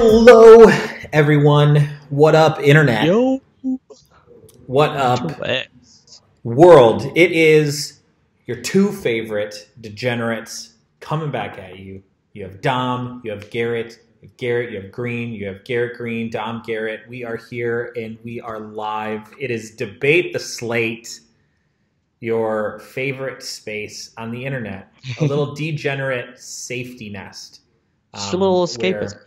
Hello, everyone. What up, Internet? Yo, What up, chillest. world? It is your two favorite degenerates coming back at you. You have Dom, you have Garrett, you have Green, you have Garrett Green, Dom Garrett. We are here and we are live. It is Debate the Slate, your favorite space on the internet. A little degenerate safety nest. Just a little escapism.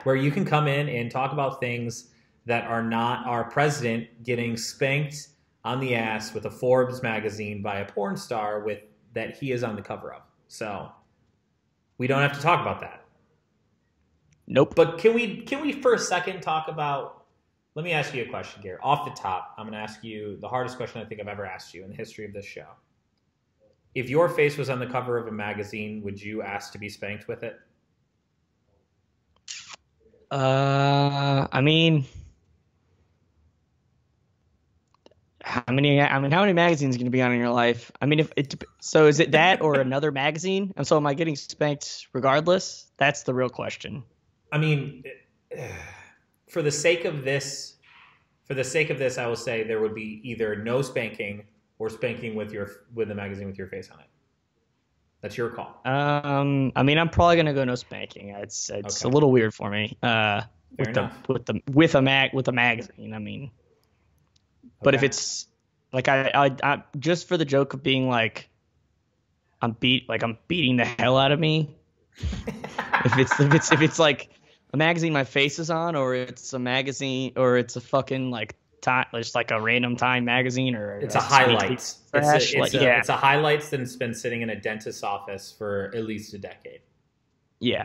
Where you can come in and talk about things that are not our president getting spanked on the ass with a Forbes magazine by a porn star with that he is on the cover of. So we don't have to talk about that. Nope. But can we for a second talk about? Let me ask you a question, Garrett. Off the top, I'm going to ask you the hardest question I think I've ever asked you in the history of this show. If your face was on the cover of a magazine, would you ask to be spanked with it? I mean, how many magazines are going to be on in your life? I mean, so is it that or another magazine? And so am I getting spanked regardless? That's the real question. I mean, for the sake of this, I will say there would be either no spanking or spanking with the magazine with your face on it. That's your call. I mean, I'm probably gonna go no spanking. It's okay. A little weird for me. With a magazine. I mean, but if it's like I just for the joke of being like I'm beating the hell out of me. if it's like a magazine my face is on, or it's a magazine, or it's a fucking like time, just like a random Time magazine, or it's a highlights. It's a highlights that's been sitting in a dentist's office for at least a decade. Yeah,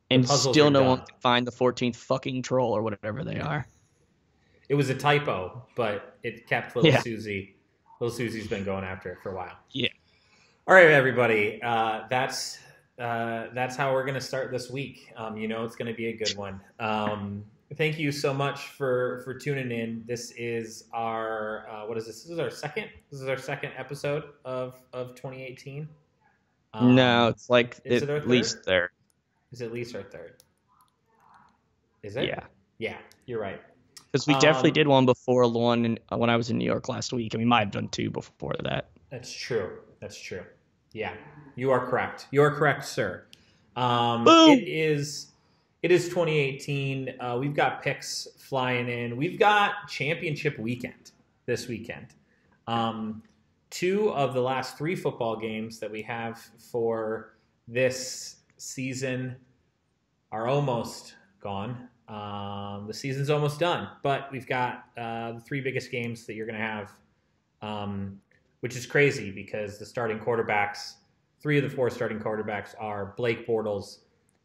and still no one can find the 14th fucking troll or whatever they are. It was a typo, but it kept little Susie. Little Susie's been going after it for a while. Yeah. All right, everybody. That's how we're gonna start this week. It's gonna be a good one. Thank you so much for tuning in. This is our what is this? This is our second episode of 2018. No, it's like at least third. Is it at least our third? Is it? Yeah. Yeah, you're right. Because we definitely did one before when I was in New York last week, and we might have done two before that. That's true. Yeah, you are correct. You are correct, sir. Boom! It is 2018. We've got picks flying in. We've got championship weekend this weekend. Two of the last three football games that we have for this season are almost gone. The season's almost done, but we've got the three biggest games that you're going to have, which is crazy because the starting quarterbacks, three of the four starting quarterbacks are Blake Bortles,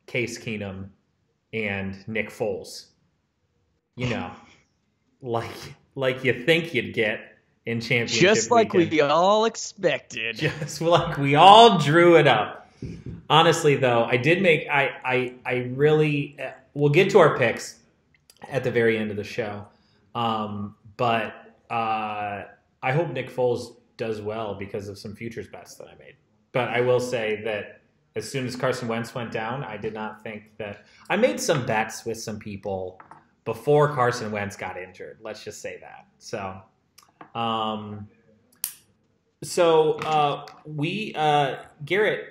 Case Keenum, and Nick Foles. Like you think you'd get in championship just like weekend. We all expected. Just like we all drew it up. Honestly, though, I did make I really we'll get to our picks at the very end of the show, but I hope Nick Foles does well because of some futures bets that I made. But I will say that as soon as Carson Wentz went down, I did not think that – I made some bets with some people before Carson Wentz got injured. Let's just say that. Garrett,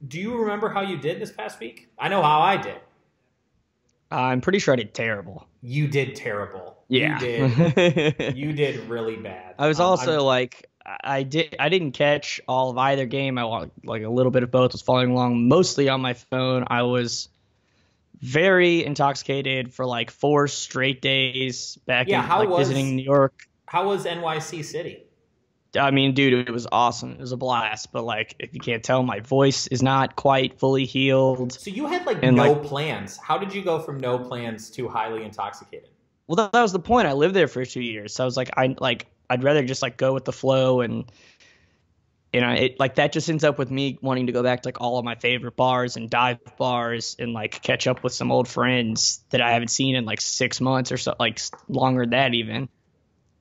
do you remember how you did this past week? I know how I did. I'm pretty sure I did terrible. You did terrible. Yeah. You did really bad. I was also I didn't catch all of either game. I like a little bit of both. Was following along mostly on my phone. I was very intoxicated for like 4 straight days visiting New York. How was NYC City? I mean, dude, it was awesome. It was a blast. But like, if you can't tell, my voice is not quite fully healed. So you had no plans. How did you go from no plans to highly intoxicated? Well, that was the point. I lived there for 2 years, so I was like, I'd rather just like go with the flow, and that just ends up with me wanting to go back to like all of my favorite bars and dive bars and like catch up with some old friends that I haven't seen in like 6 months or so, like longer than that even.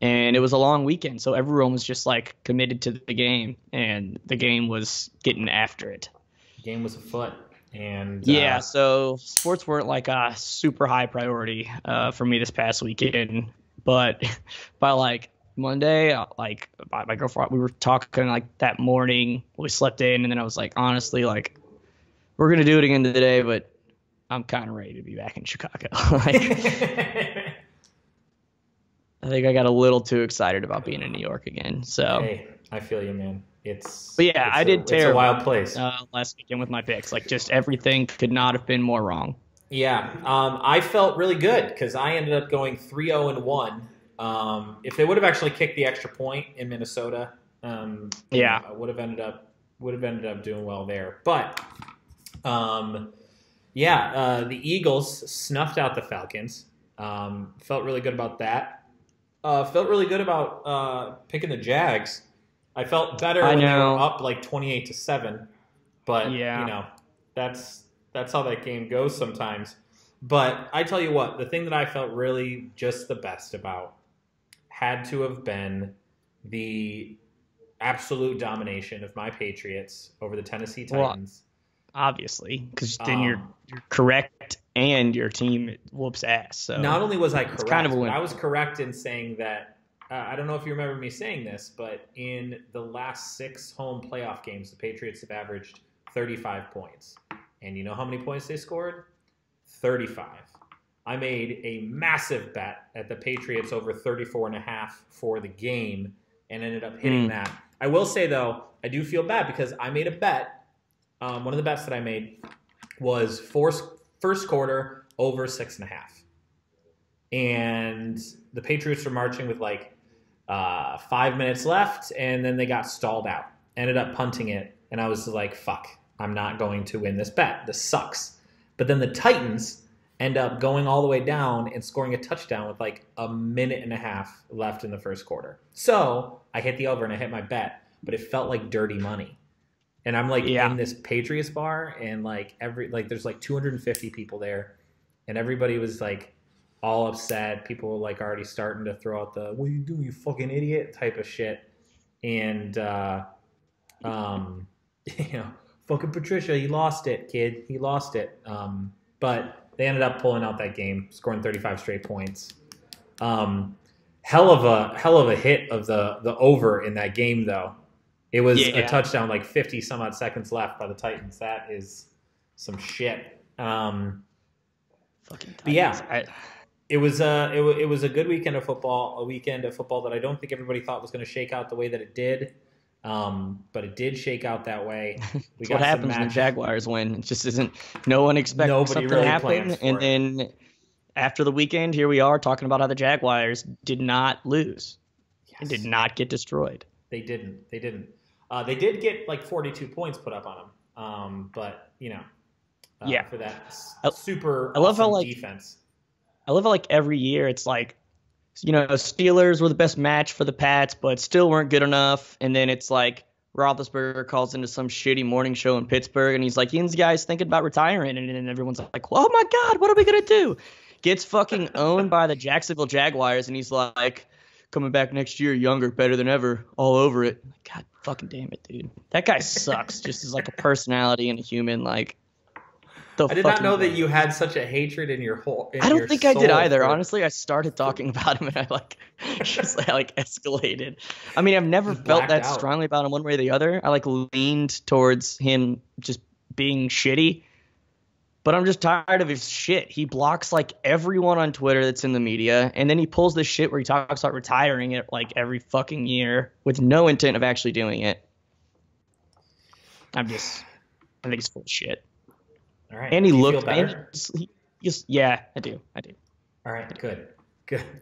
And it was a long weekend, so everyone was just like committed to the game, and the game was getting after it. The game was afoot. And Yeah, so sports weren't like a super high priority for me this past weekend, but by like Monday, like my girlfriend, we were talking like that morning. We slept in, and then I was like, honestly, like we're gonna do it again today, but I'm kind of ready to be back in Chicago. Like, I think I got a little too excited about being in New York again. So, hey, I feel you, man. but yeah, I did It's a terrible wild place. last weekend with my picks. Like, just everything could not have been more wrong. Yeah, I felt really good because I ended up going 3-0-1. If they would have actually kicked the extra point in Minnesota, I would have ended up doing well there. But the Eagles snuffed out the Falcons. Felt really good about that. Felt really good about picking the Jags. I felt better when they were up like 28-7, but that's how that game goes sometimes. But I tell you what, the thing that I felt really just the best about had to have been the absolute domination of my Patriots over the Tennessee Titans. Well, obviously, because then you're correct and your team whoops ass. So not only was I correct, kind of but I was correct in saying that. I don't know if you remember me saying this, but in the last 6 home playoff games, the Patriots have averaged 35 points. And you know how many points they scored? 35. I made a massive bet at the Patriots over 34.5 for the game and ended up hitting that. I will say, though, I do feel bad because I made a bet. One of the bets that I made was first quarter over 6.5. And the Patriots were marching with like 5 minutes left, and then they got stalled out. Ended up punting it, and I was like, fuck. I'm not going to win this bet. This sucks. But then the Titans end up going all the way down and scoring a touchdown with like a minute and a half left in the first quarter. So I hit the over and I hit my bet, but it felt like dirty money. And I'm like in this Patriots bar, and like there's like 250 people there, and everybody was like all upset. People were like already starting to throw out the "what are you doing, you fucking idiot" type of shit. And fucking Patricia, he lost it, kid. He lost it. But they ended up pulling out that game, scoring 35 straight points. Hell of a hit of the over in that game, though. It was a touchdown, like 50 some odd seconds left by the Titans. That is some shit. Fucking Titans. But yeah, it was a good weekend of football. A weekend of football that I don't think everybody thought was going to shake out the way that it did. But it did shake out that way. We got what happens when the Jaguars win. It just isn't. No one expects something really to happen, and then after the weekend, here we are talking about how the Jaguars did not lose and did not get destroyed. They didn't. They did get like 42 points put up on them. But for that super awesome defense. I love how like every year it's like, Steelers were the best match for the Pats, but still weren't good enough. And then it's like Roethlisberger calls into some shitty morning show in Pittsburgh, and he's like, "These guys thinking about retiring," and then everyone's like, "Oh my God, what are we gonna do?" Gets fucking owned by the Jacksonville Jaguars, and he's like, "Coming back next year, younger, better than ever, all over it." God fucking damn it, dude. That guy sucks. Just as like a personality and a human, like. I did not know that you had such a hatred in your whole. I don't think I did either. Honestly, I started talking about him and I just escalated. I mean, I've never felt that strongly about him one way or the other. I leaned towards him just being shitty, but I'm just tired of his shit. He blocks everyone on Twitter that's in the media, and then he pulls this shit where he talks about retiring it every fucking year with no intent of actually doing it. I think it's full of shit. All right. And he looked better? I do. All right, good.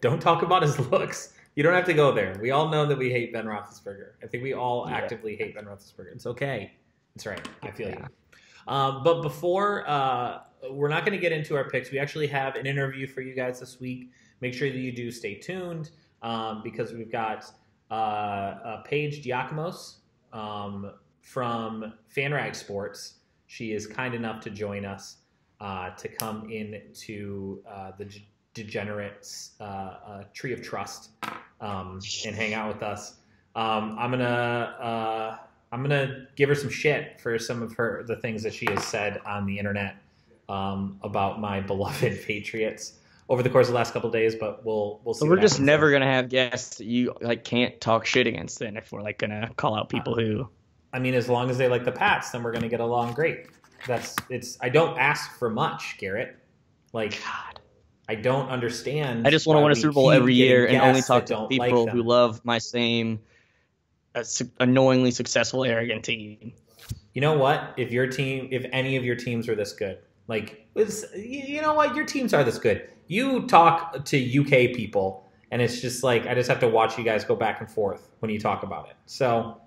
Don't talk about his looks. You don't have to go there. We all know that we hate Ben Roethlisberger. I think we all actively hate Ben Roethlisberger. It's okay. It's right. I feel you. But before, we're not going to get into our picks. We actually have an interview for you guys this week. Make sure that you do stay tuned because we've got Paige Dimakos from FanRag Sports. She is kind enough to join us to come into the Degenerates Tree of Trust and hang out with us. I'm gonna I'm gonna give her some shit for some of the things that she has said on the internet about my beloved Patriots over the course of the last couple of days. But we'll see. So we're just never gonna have guests that you like can't talk shit against. Then if we're like gonna call out people who, I mean, as long as they like the Pats, then we're gonna get along great. I don't ask for much, Garrett. Like, God, I don't understand. I just want to win a Super Bowl every year and only talk to people who love my same annoyingly successful, arrogant team. You know what? If any of your teams are this good, like, you know what? Your teams are this good. You talk to UK people, and it's just like I just have to watch you guys go back and forth when you talk about it. So.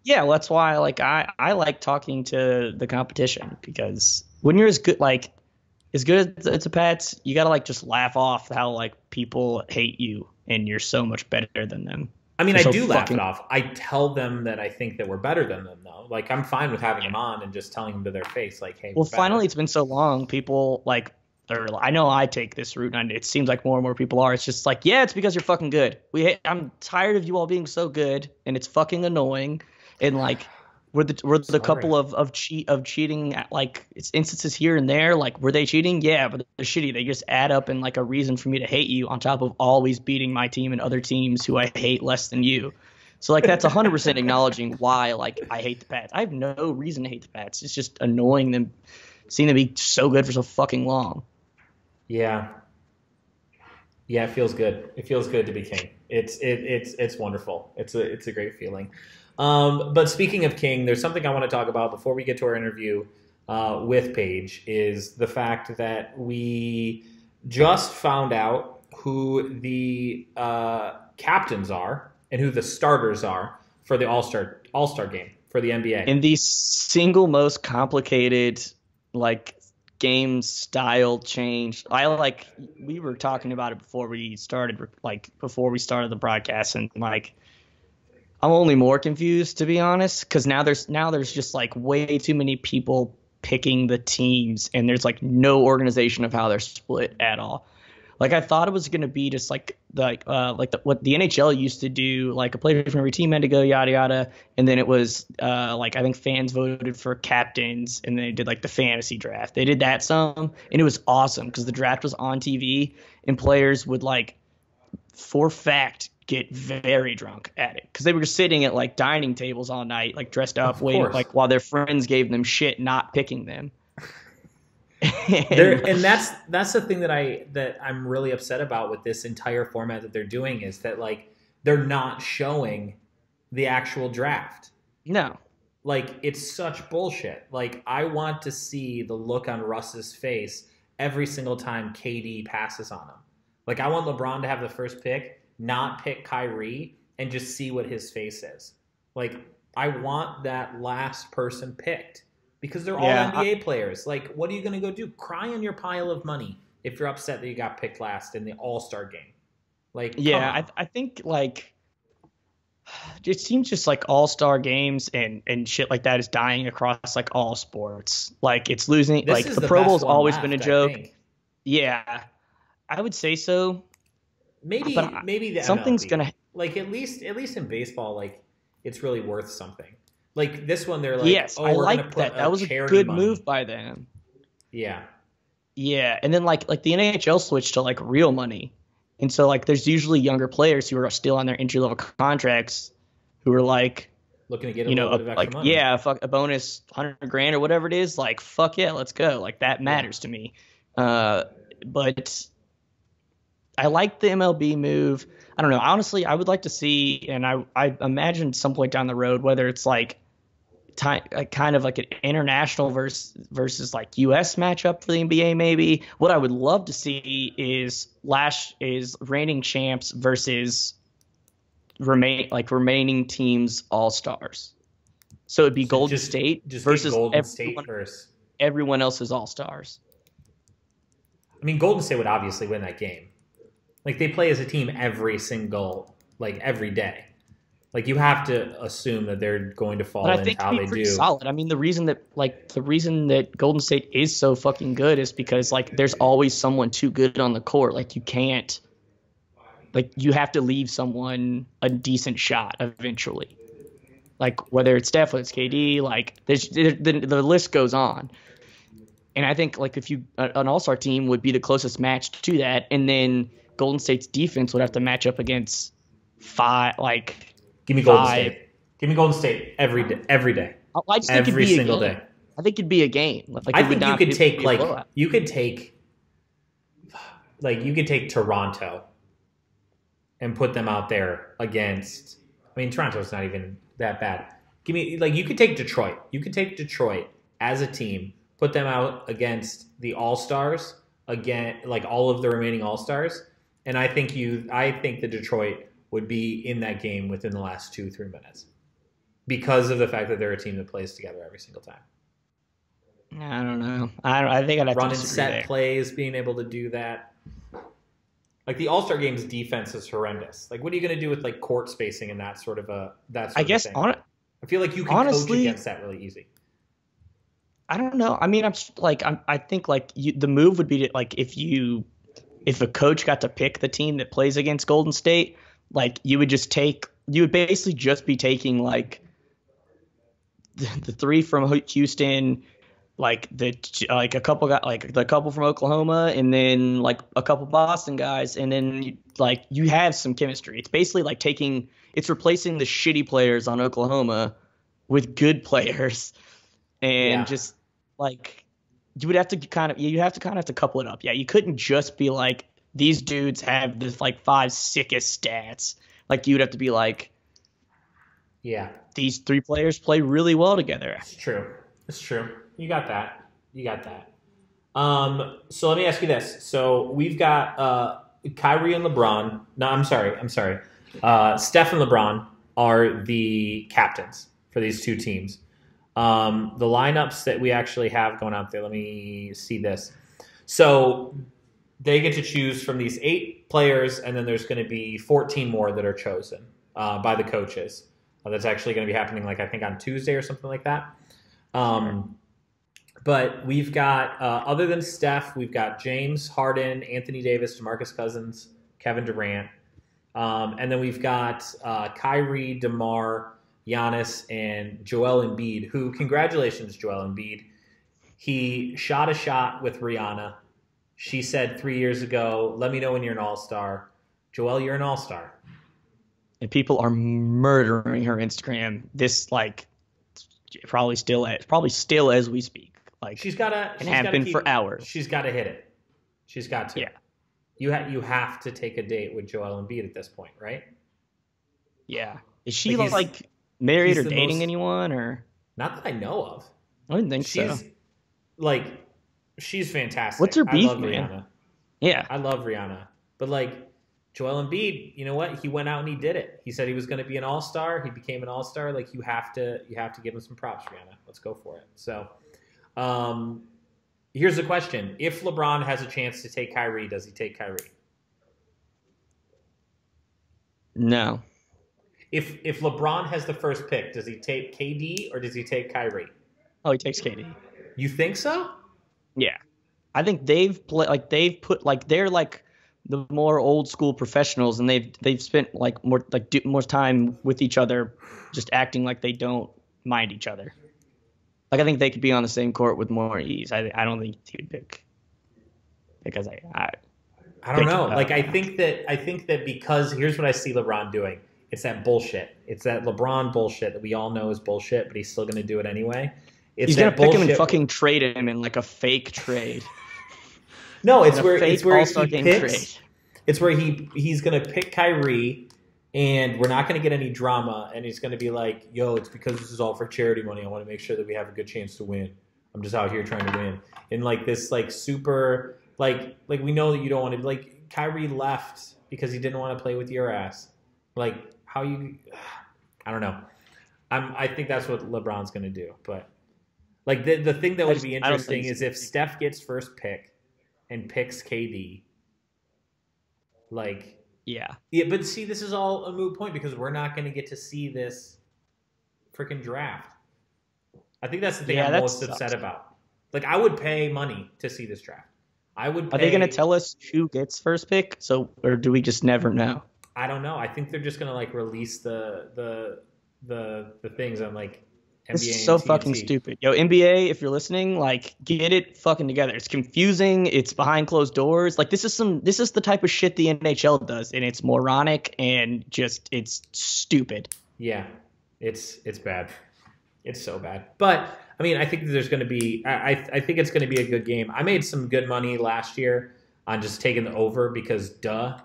Yeah, well, that's why I like talking to the competition, because when you're as good as the Pats, you gotta just laugh off how people hate you and you're so much better than them. I mean, I do laugh it off. I tell them that I think that we're better than them, though. Like, I'm fine with having them on and just telling them to their face, like, hey. Well, finally, it's been so long. People I know I take this route, and it seems like more and more people are. It's just yeah, it's because you're fucking good. I'm tired of you all being so good, and it's fucking annoying. And were the couple of cheating at it's instances here and there, were they cheating? Yeah, but they're shitty. They just add up in a reason for me to hate you on top of always beating my team and other teams who I hate less than you. So that's 100% acknowledging why I hate the Pats. I have no reason to hate the Pats. It's just annoying them seeing them be so good for so fucking long. Yeah. Yeah, it feels good. It feels good to be king. It's wonderful. It's a great feeling. But speaking of king, there's something I want to talk about before we get to our interview with Paige, is the fact that we just found out who the captains are and who the starters are for the All-Star game for the NBA. In the single most complicated game style change. We were talking about it before we started the broadcast, and I'm only more confused, to be honest, because now there's just way too many people picking the teams, and there's no organization of how they're split at all. I thought it was going to be just what the NHL used to do, a player from every team had to go, yada yada, and then it was I think fans voted for captains, and they did the fantasy draft. They did that some, and it was awesome because the draft was on TV, and players would for fact get very drunk at it because they were sitting at dining tables all night, dressed up, waiting, while their friends gave them shit not picking them. and that's the thing that I'm really upset about with this entire format that they're doing, is that they're not showing the actual draft. No. It's such bullshit. I want to see the look on Russ's face every single time KD passes on him. I want LeBron to have the first pick, not pick Kyrie, and just see what his face is. I want that last person picked. Because they're all NBA players. What are you going to go do? Cry on your pile of money if you're upset that you got picked last in the All-Star game. I think it seems just All-Star games and shit like that is dying across all sports. It's losing. The Pro Bowl's always been a joke. Yeah, I would say so. Maybe the something's MLB. Gonna at least in baseball, it's really worth something. This one, they're yes, I like that. That was a good money. move by them. Yeah. Yeah, and then the NHL switched to real money, and so there's usually younger players who are still on their entry level contracts who are looking to get a little bit of extra money. Yeah, fuck a bonus $100,000 or whatever it is. Fuck yeah, let's go. That matters to me. But I like the MLB move. I don't know. Honestly, I would like to see, and I imagine some point down the road, whether it's kind of an international versus U.S. matchup for the NBA. Maybe what I would love to see is reigning champs versus remaining teams all stars. So it'd be Golden State versus everyone else's all stars. I mean, Golden State would obviously win that game. They play as a team every day. You have to assume that they're going to fall into how they do. Solid. I mean, the reason that Golden State is so fucking good is because there's always someone too good on the court. You can't, you have to leave someone a decent shot eventually. Like whether it's Steph, whether it's KD, like the list goes on. And I think like if you an All-Star team would be the closest match to that, and then Golden State's defense would have to match up against Give me Golden five. State. Give me Golden State every day. Every day. I just think every it'd be single a game. day. I think it'd be a game. Like I it would think you not, could it would take be a like blowout. you could take Toronto and put them out there against. I mean, Toronto's not even that bad. Give me like you could take Detroit. You could take Detroit as a team, put them out against the All-Stars, again like all of the remaining All-Stars, and I think the Detroit would be in that game within the last 2-3 minutes because of the fact that they're a team that plays together every single time. I don't know. I think I'd have Running to disagree set there. plays, being able to do that. Like the All-Star Game's defense is horrendous. Like, what are you going to do with like court spacing and that sort of I guess thing? I feel like you can honestly, coach against that really easy. I don't know. I mean, I think like the move would be to like if a coach got to pick the team that plays against Golden State, like you would basically just be taking like the three from Houston, like a couple from Oklahoma, and then like a couple Boston guys, and then you have some chemistry. It's basically like it's replacing the shitty players on Oklahoma with good players, and just like you have to kind of couple it up. Yeah, you couldn't just be like these dudes have the like 5 sickest stats. Like you'd have to be like, yeah, these 3 players play really well together. It's true. You got that. So let me ask you this. So we've got Kyrie and LeBron. No, I'm sorry. Steph and LeBron are the captains for these two teams. The lineups that we actually have going out there, let me see this. So they get to choose from these 8 players, and then there's going to be 14 more that are chosen by the coaches. That's actually going to be happening, like I think on Tuesday or something like that. But we've got, other than Steph, we've got James Harden, Anthony Davis, DeMarcus Cousins, Kevin Durant. And then we've got Kyrie, DeMar, Giannis, and Joel Embiid, who, congratulations, Joel Embiid. He shot a shot with Rihanna. She said 3 years ago, let me know when you're an all-star. Joel, you're an all-star. And people are murdering her Instagram. This probably still as we speak. Like she's got to, and have been for hours. She's got to hit it. She's got to. Yeah. You have to take a date with Joel Embiid at this point, right? Yeah. Is she like married or dating anyone or? Not that I know of. I didn't think so. She's fantastic. What's her beef, I love man? Rihanna. Yeah. I love Rihanna. But like Joel Embiid, you know what? He went out and he did it. He said he was going to be an all-star. He became an all-star. Like you have to give him some props, Rihanna. Let's go for it. So, here's the question: if LeBron has a chance to take Kyrie, does he take Kyrie? No. If LeBron has the first pick, does he take KD or does he take Kyrie? Oh, he takes KD. You think so? Yeah. I think they're like the more old school professionals, and they've spent like more time with each other, just acting like they don't mind each other. Like I think they could be on the same court with more ease. I don't think he would pick because I don't know. Like I think that because here's what I see LeBron doing. It's that bullshit. It's that LeBron bullshit that we all know is bullshit, but he's still going to do it anyway. He's going to pick him and fucking trade him in like a fake trade. No, it's where he picks. It's where he's going to pick Kyrie, and we're not going to get any drama, and he's going to be like, yo, it's because this is all for charity money. I want to make sure that we have a good chance to win. I'm just out here trying to win. And like this like super like we know that you don't want to like Kyrie left because he didn't want to play with your ass. Like how you I don't know. I think that's what LeBron's going to do, but like the thing that would be interesting is if Steph gets first pick and picks KD. Like yeah, but see, this is all a moot point because we're not going to get to see this freaking draft. I think that's the thing I'm most upset about. Like, I would pay money to see this draft. Are they going to tell us who gets first pick? So, or do we just never know? I don't know. I think they're just going to like release the the things on like This NBA is and so fucking TNT. stupid. Yo, NBA, if you're listening, like get it fucking together. It's confusing. It's behind closed doors. Like this is the type of shit the NHL does, and it's moronic and just it's stupid. Yeah, it's bad. It's so bad. But I mean, I think there's going to be. I think it's going to be a good game. I made some good money last year on just taking the over because duh.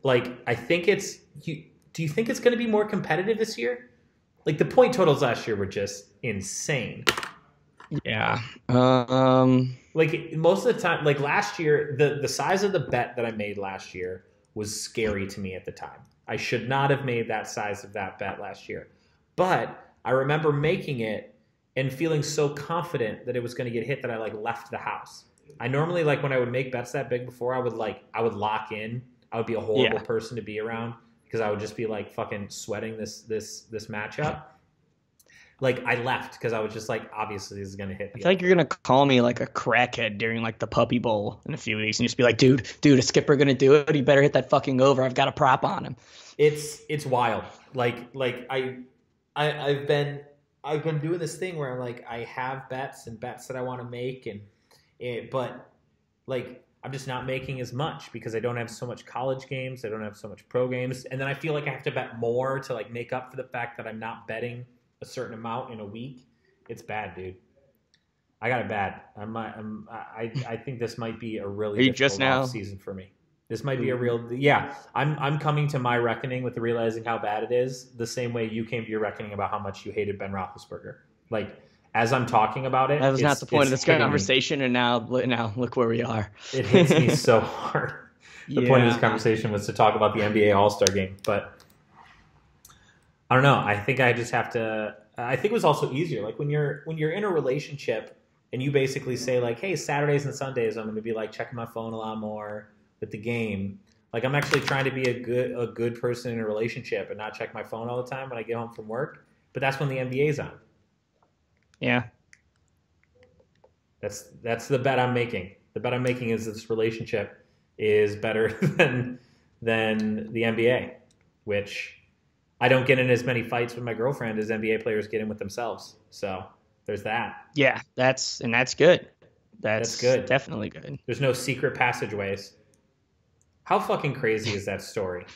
Like I think it's. Do you think it's going to be more competitive this year? Like the point totals last year were just insane. Yeah. Like most of the time, like last year, the size of the bet that I made last year was scary to me at the time. I should not have made that size of that bet last year. But I remember making it and feeling so confident that it was going to get hit that I like left the house. I normally like when I would make bets that big before, I would lock in. I would be a horrible person to be around because I would just be like fucking sweating this matchup. Like I left because I was just like, obviously this is gonna hit. I feel like you're gonna call me like a crackhead during like the Puppy Bowl in a few weeks, and just be like, dude, is Skipper gonna do it? He better hit that fucking over. I've got a prop on him. It's wild. Like I've been doing this thing where I'm like I have bets that I want to make, but like I'm just not making as much because I don't have so much college games, I don't have so much pro games, and then I feel like I have to bet more to like make up for the fact that I'm not betting a certain amount in a week. It's bad, dude. I got it bad. I think this might be a really difficult off season for me. This might be a real I'm coming to my reckoning with realizing how bad it is the same way you came to your reckoning about how much you hated Ben Roethlisberger. Like as I'm talking about it, that was not the point of this conversation, and now look where we are. It hits me so hard. The point of this conversation was to talk about the NBA All-Star game, but I don't know. I think I just have to. I think it was also easier. Like when you're in a relationship and you basically say like, "Hey, Saturdays and Sundays, I'm going to be like checking my phone a lot more with the game." Like I'm actually trying to be a good person in a relationship and not check my phone all the time when I get home from work. But that's when the NBA's on. Yeah. That's the bet I'm making. The bet I'm making is this relationship is better than the NBA, which I don't get in as many fights with my girlfriend as NBA players get in with themselves. So there's that. Yeah, that's good. That's good. Definitely good. There's no secret passageways. How fucking crazy is that story?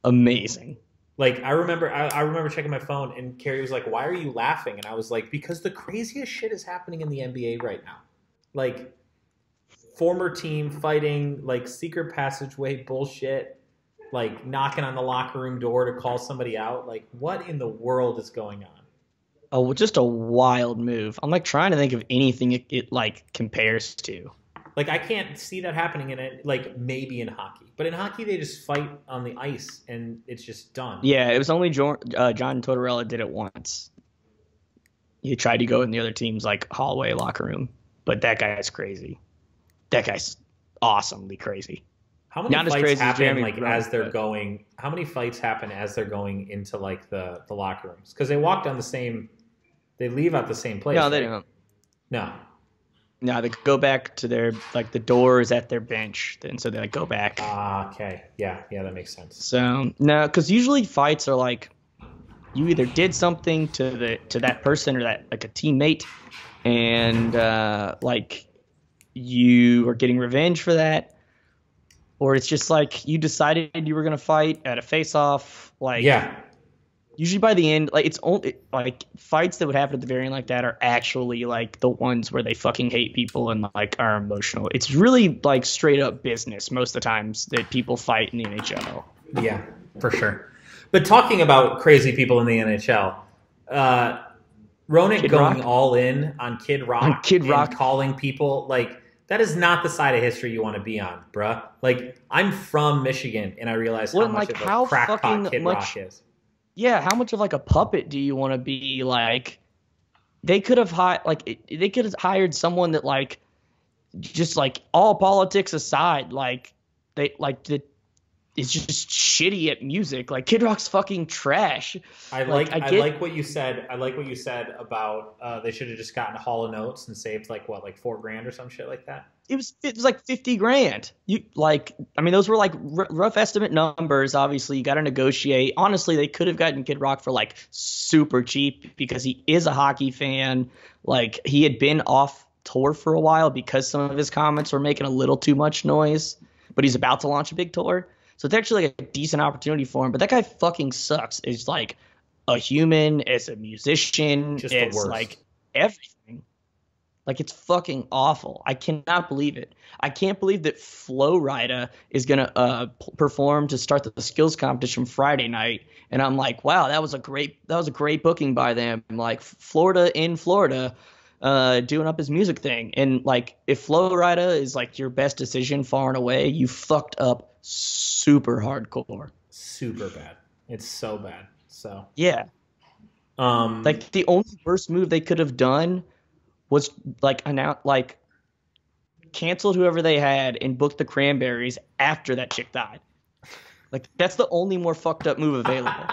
Amazing. Like I remember checking my phone and Carrie was like, "Why are you laughing?" And I was like, "Because the craziest shit is happening in the NBA right now. Like former team fighting, like secret passageway bullshit, like knocking on the locker room door to call somebody out. Like what in the world is going on?" Oh, just a wild move. I'm like trying to think of anything it like compares to. Like I can't see that happening in it. Like maybe in hockey, but in hockey they just fight on the ice and it's just done. Yeah, it was only John Tortorella did it once. He tried to go in the other team's like hallway locker room, but that guy's crazy. That guy's awesomely crazy. How many Not fights as crazy happen as Jeremy like Grant, as they're going? How many fights happen as they're going into like the locker rooms? Because they walk down the same. They leave out the same place. No, they don't. No, they go back to their like the door is at their bench, and so they like go back. Okay, yeah, that makes sense. So no, because usually fights are like you either did something to that person or that like a teammate, and like you are getting revenge for that, or it's just like you decided you were gonna fight at a face-off. Like usually by the end, like it's only like fights that would happen at the very end like that are actually like the ones where they fucking hate people and like are emotional. It's really like straight up business most of the times that people fight in the NHL. Yeah, for sure. But talking about crazy people in the NHL, Roenick going all in on Kid Rock and calling people like that is not the side of history you want to be on, bruh. Like I'm from Michigan and I realize how much of a crackpot Kid Rock is. Yeah, how much of like a puppet do you want to be? Like they could have hired someone that like just like all politics aside, like they like is just shitty at music. Like Kid Rock's fucking trash. I like what you said. I like what you said about they should have just gotten Hall of Notes and saved like $4,000 or some shit like that. It was like 50 grand. Those were like rough estimate numbers. Obviously, you got to negotiate. Honestly, they could have gotten Kid Rock for like super cheap because he is a hockey fan. Like he had been off tour for a while because some of his comments were making a little too much noise, but he's about to launch a big tour. So it's actually like a decent opportunity for him. But that guy fucking sucks. It's like a human, as a musician, just it's the worst. Like everything. Like it's fucking awful. I cannot believe it. I can't believe that Flo Rida is gonna perform to start the skills competition Friday night. And I'm like, wow, that was a great booking by them. Like Florida in Florida, doing up his music thing. And like if Flo Rida is like your best decision far and away, you fucked up super hardcore. Super bad. It's so bad. So yeah. Like the only worst move they could have done was canceled whoever they had and booked the Cranberries after that chick died. Like that's the only more fucked up move available.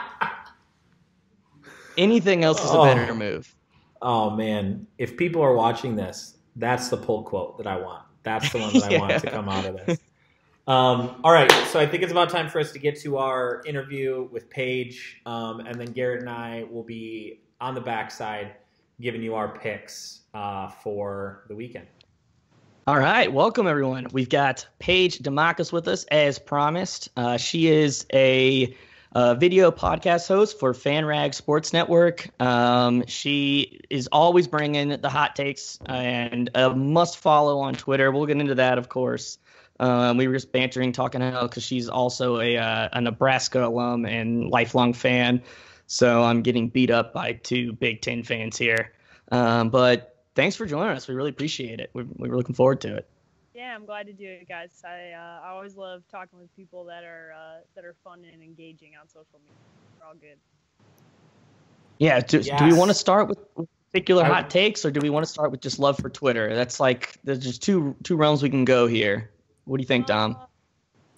Anything else is a better move. Oh man, if people are watching this, that's the pull quote that I want. That's the one that I want to come out of this. All right, so I think it's about time for us to get to our interview with Paige, and then Garrett and I will be on the backside giving you our picks for the weekend. All right, welcome everyone. We've got Paige Dimakos with us as promised. She is a video podcast host for FanRag Sports Network. She is always bringing the hot takes and a must follow on Twitter. We'll get into that, of course. We were just bantering, talking to her because she's also a Nebraska alum and lifelong fan. So I'm getting beat up by two Big Ten fans here. But thanks for joining us. We really appreciate it. We're looking forward to it. Yeah, I'm glad to do it, guys. I always love talking with people that are fun and engaging on social media. We're all good. Yeah. Do we want to start with particular hot takes, or do we want to start with just love for Twitter? That's like there's just two realms we can go here. What do you think, Dom?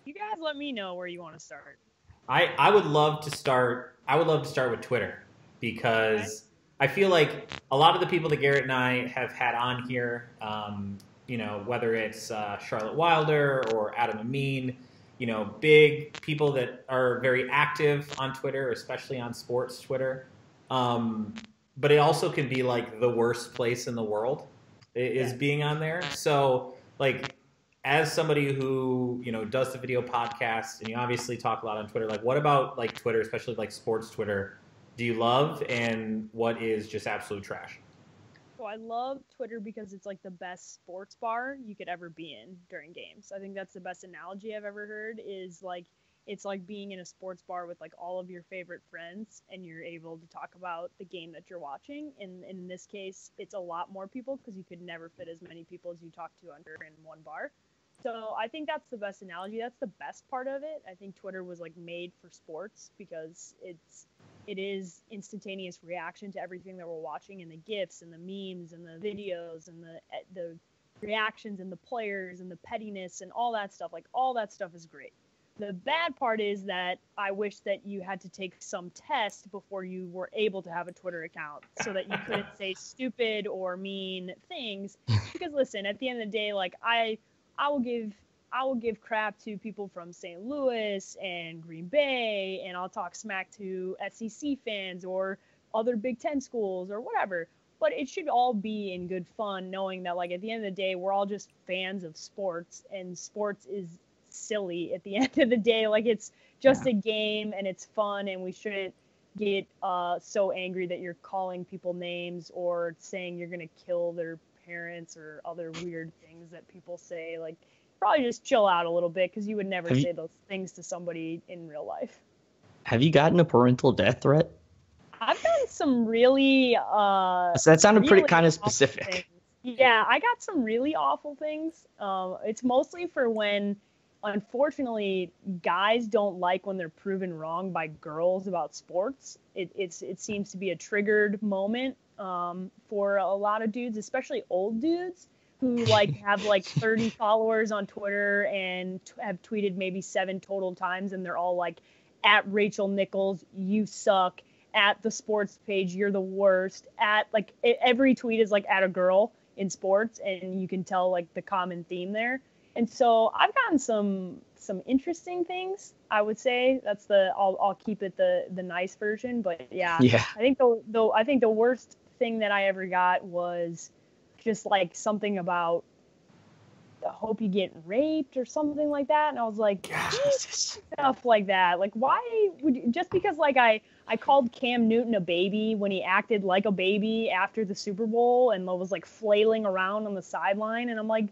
You guys let me know where you want to start. I would love to start. I would love to start with Twitter because I feel like a lot of the people that Garrett and I have had on here, whether it's Charlotte Wilder or Adam Amin, big people that are very active on Twitter, especially on sports Twitter. But it also can be like the worst place in the world is being on there. So like, as somebody who, does the video podcast and you obviously talk a lot on Twitter, like what about like Twitter, especially like sports Twitter, do you love, and what is just absolute trash? So I love Twitter because it's like the best sports bar you could ever be in during games. I think that's the best analogy I've ever heard is like, it's like being in a sports bar with like all of your favorite friends and you're able to talk about the game that you're watching. And in this case, it's a lot more people because you could never fit as many people as you talk to under in one bar. So I think that's the best analogy. That's the best part of it. I think Twitter was like made for sports because it is instantaneous reaction to everything that we're watching, and the GIFs and the memes and the videos and the reactions and the players and the pettiness and all that stuff. Like all that stuff is great. The bad part is that I wish that you had to take some test before you were able to have a Twitter account so that you couldn't say stupid or mean things. Because listen, at the end of the day, like I will give crap to people from St. Louis and Green Bay, and I'll talk smack to SEC fans or other Big Ten schools or whatever. But it should all be in good fun, knowing that like at the end of the day, we're all just fans of sports, and sports is silly at the end of the day. Like it's just a game and it's fun, and we shouldn't get so angry that you're calling people names or saying you're gonna kill their parents or other weird things that people say. Like probably just chill out a little bit because you would never say those things to somebody in real life. Have you gotten a parental death threat? I've gotten some really so that sounded pretty kind of specific. Things. Yeah, I got some really awful things. It's mostly for when, unfortunately, guys don't like when they're proven wrong by girls about sports. It seems to be a triggered moment for a lot of dudes, especially old dudes. who like have like 30 followers on Twitter and have tweeted maybe 7 total times, and they're all like, at Rachel Nichols, you suck. At the sports page, you're the worst. At like every tweet is like at a girl in sports, and you can tell like the common theme there. And so I've gotten some interesting things. I would say that's I'll keep it the nice version, but yeah. I think the worst thing that I ever got was just like something about I hope you get raped or something like that. And I was like, Jesus. Stuff like that. Like, why would you, just because like I called Cam Newton a baby when he acted like a baby after the Super Bowl and was like flailing around on the sideline. And I'm like,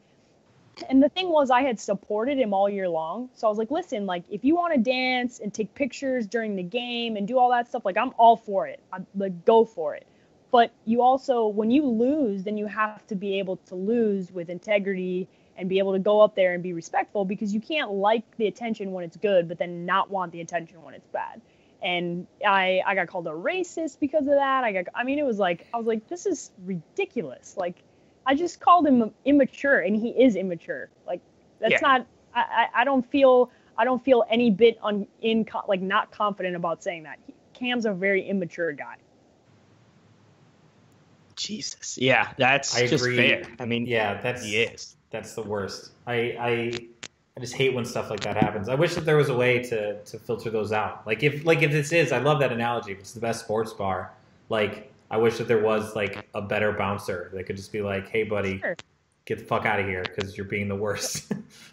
and the thing was I had supported him all year long. So I was like, listen, like if you want to dance and take pictures during the game and do all that stuff, like I'm all for it. I'm like, go for it. But you also, when you lose, then you have to be able to lose with integrity and be able to go up there and be respectful, because you can't like the attention when it's good, but then not want the attention when it's bad. And I got called a racist because of that. I mean, it was like, I was like, this is ridiculous. Like, I just called him immature, and he is immature. Like, that's not, I don't feel any bit not confident about saying that. Cam's a very immature guy. Jesus. Yeah, that's I just agree. fair. I mean, that's the worst. I just hate when stuff like that happens. I wish that there was a way to filter those out. Like if this is, I love that analogy. If it's the best sports bar, like I wish that there was like a better bouncer that could just be like, hey buddy, get the fuck out of here because you're being the worst.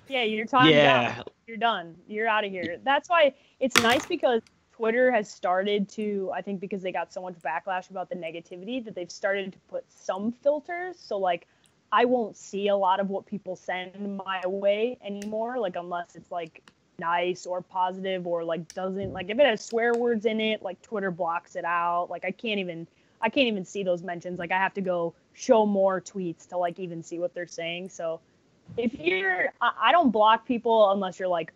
Yeah, your time's out. You're done. You're out of here. That's why it's nice, because Twitter has started to, I think because they got so much backlash about the negativity, that they've started to put some filters. So like, I won't see a lot of what people send my way anymore, like unless it's like nice or positive, or like doesn't, like if it has swear words in it, like Twitter blocks it out. Like I can't even see those mentions. Like I have to go show more tweets to like even see what they're saying. So if I don't block people unless you're like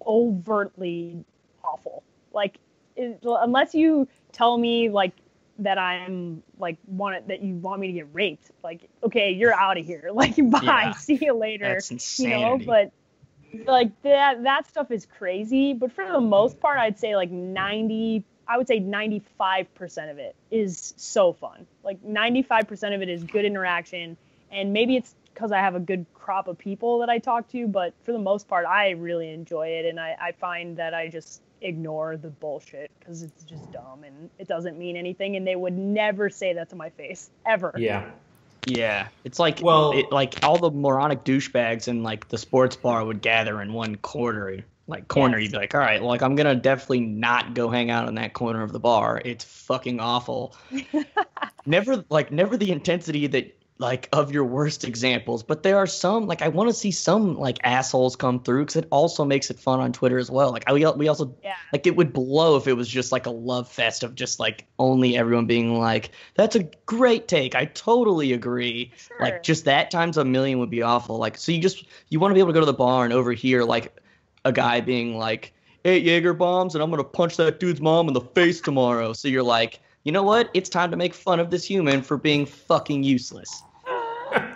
overtly awful. Like unless you tell me like that I'm like that you want me to get raped, like okay, you're out of here, like bye, see you later. That's insanity. But like that stuff is crazy. But for the most part, I'd say like 95% of it is so fun. Like 95% of it is good interaction, and maybe it's because I have a good crop of people that I talk to, but for the most part, I really enjoy it, and I find that I just ignore the bullshit because it's just dumb and it doesn't mean anything, and they would never say that to my face ever. Yeah, it's like, like all the moronic douchebags in like the sports bar would gather in one corner. You'd be like, all right, well, like I'm gonna definitely not go hang out in that corner of the bar. It's fucking awful. never the intensity that like of your worst examples, but there are some, like I want to see some like assholes come through, because it also makes it fun on Twitter as well. Like we also like, it would blow if it was just like a love fest of just like only everyone being like, that's a great take, I totally agree. Sure. Like just that times a million would be awful. Like, so you want to be able to go to the bar and overhear like a guy being like, 8 Jaeger bombs and I'm gonna punch that dude's mom in the face tomorrow. So you're like, you know what? It's time to make fun of this human for being fucking useless.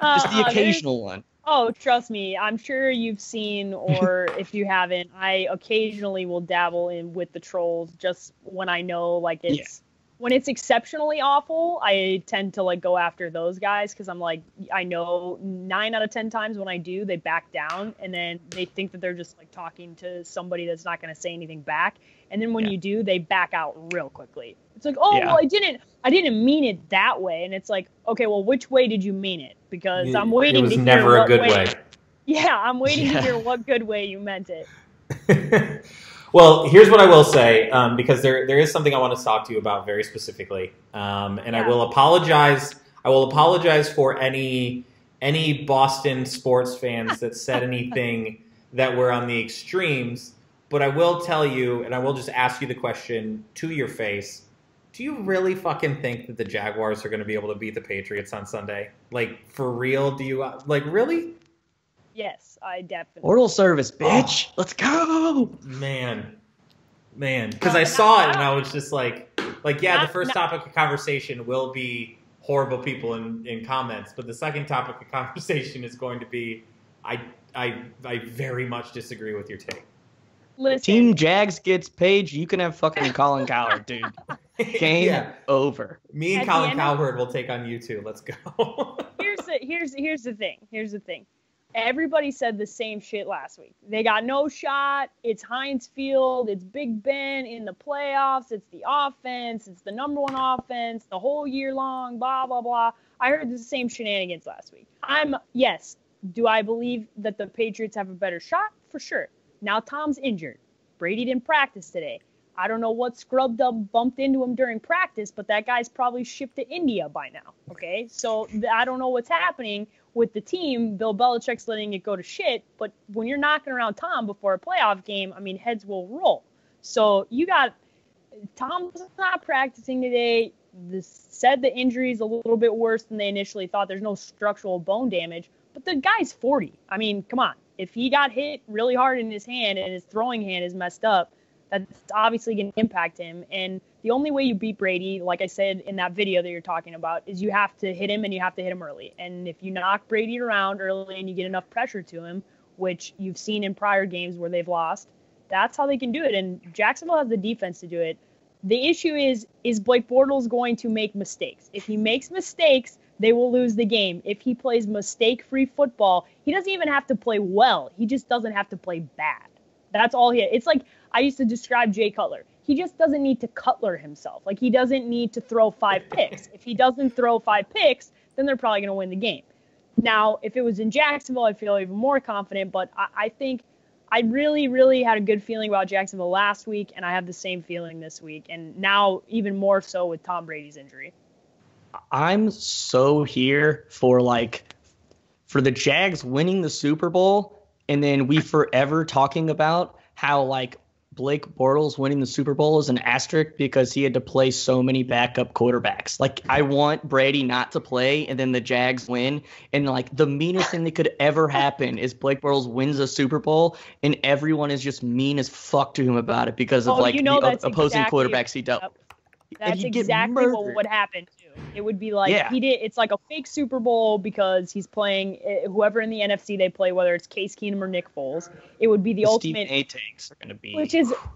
Just the occasional one. Oh, trust me. I'm sure you've seen, or if you haven't, I occasionally will dabble in with the trolls just when I know like it's when it's exceptionally awful. I tend to like go after those guys, because I'm like, I know 9 out of 10 times when I do, they back down, and then they think that they're just like talking to somebody that's not going to say anything back. And then when you do, they back out real quickly. It's like, well, I didn't mean it that way. And it's like, okay, well, which way did you mean it? Because I'm waiting to hear. It was never a good way. Yeah, I'm waiting to hear what good way you meant it. Well, here's what I will say, because there is something I want to talk to you about very specifically, and I will apologize. I will apologize for any Boston sports fans that said anything that were on the extremes. But I will tell you, and I will just ask you the question to your face: do you really fucking think that the Jaguars are going to be able to beat the Patriots on Sunday? Like, for real? Do you like really? Yes, I definitely. Oral service, bitch. Let's go. Man. Because I saw it and I was just like, the first topic of conversation will be horrible people in comments. But the second topic of conversation is going to be, I very much disagree with your take. Listen, Team Jags gets Paige. You can have fucking Colin Cowherd, dude. Game over. Me and Colin Cowherd will take on you too. Let's go. Here's the thing. Everybody said the same shit last week. They got no shot. It's Heinz Field. It's Big Ben in the playoffs. It's the offense. It's the number one offense the whole year long. Blah blah blah. I heard the same shenanigans last week. Yes. Do I believe that the Patriots have a better shot? For sure. Now Tom's injured. Brady didn't practice today. I don't know what scrubbed up bumped into him during practice, but that guy's probably shipped to India by now. Okay, so I don't know what's happening with the team. Bill Belichick's letting it go to shit, but when you're knocking around Tom before a playoff game, I mean, heads will roll. So you got Tom's not practicing today. Said the injury's a little bit worse than they initially thought. There's no structural bone damage, but the guy's 40. I mean, come on. If he got hit really hard in his hand and his throwing hand is messed up, that's obviously going to impact him. And the only way you beat Brady, like I said in that video that you're talking about, is you have to hit him and you have to hit him early. And if you knock Brady around early and you get enough pressure to him, which you've seen in prior games where they've lost, that's how they can do it. And Jacksonville has the defense to do it. The issue is Blake Bortles going to make mistakes? If he makes mistakes, they will lose the game. If he plays mistake-free football, he doesn't even have to play well. He just doesn't have to play bad. That's all he has. It's like I used to describe Jay Cutler. He just doesn't need to Cutler himself. Like, he doesn't need to throw 5 picks. If he doesn't throw 5 picks, then they're probably going to win the game. Now, if it was in Jacksonville, I'd feel even more confident, but I think I really, really had a good feeling about Jacksonville last week, and I have the same feeling this week, and now even more so with Tom Brady's injury. I'm so here for the Jags winning the Super Bowl, and then we forever talking about how Blake Bortles winning the Super Bowl is an asterisk because he had to play so many backup quarterbacks. I want Brady not to play and then the Jags win. And the meanest thing that could ever happen is Blake Bortles wins a Super Bowl and everyone is just mean as fuck to him about it because of the opposing quarterbacks he dealt with. That's exactly what would happen too. It would be he did. It's like a fake Super Bowl because he's playing whoever in the NFC they play, whether it's Case Keenum or Nick Foles. It would be the ultimate. Stephen A. takes are going to be,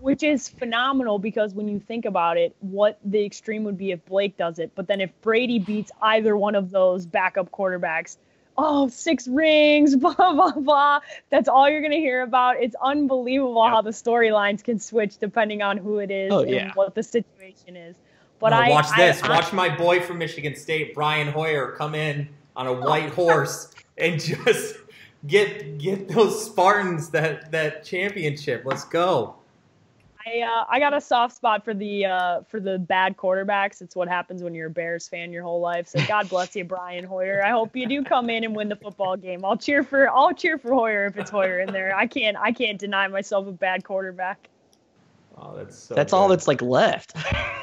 which is phenomenal because when you think about it, what the extreme would be if Blake does it, but then if Brady beats either one of those backup quarterbacks. Oh, 6 rings, blah, blah, blah. That's all you're going to hear about. It's unbelievable how the storylines can switch depending on who it is and what the situation is. But watch this. Watch my boy from Michigan State, Brian Hoyer, come in on a white horse and just get those Spartans that championship. Let's go. I got a soft spot for the bad quarterbacks. It's what happens when you're a Bears fan your whole life. So God bless you, Brian Hoyer. I hope you do come in and win the football game. I'll cheer for Hoyer if it's Hoyer in there. I can't deny myself a bad quarterback. Oh, that's good. All that's left.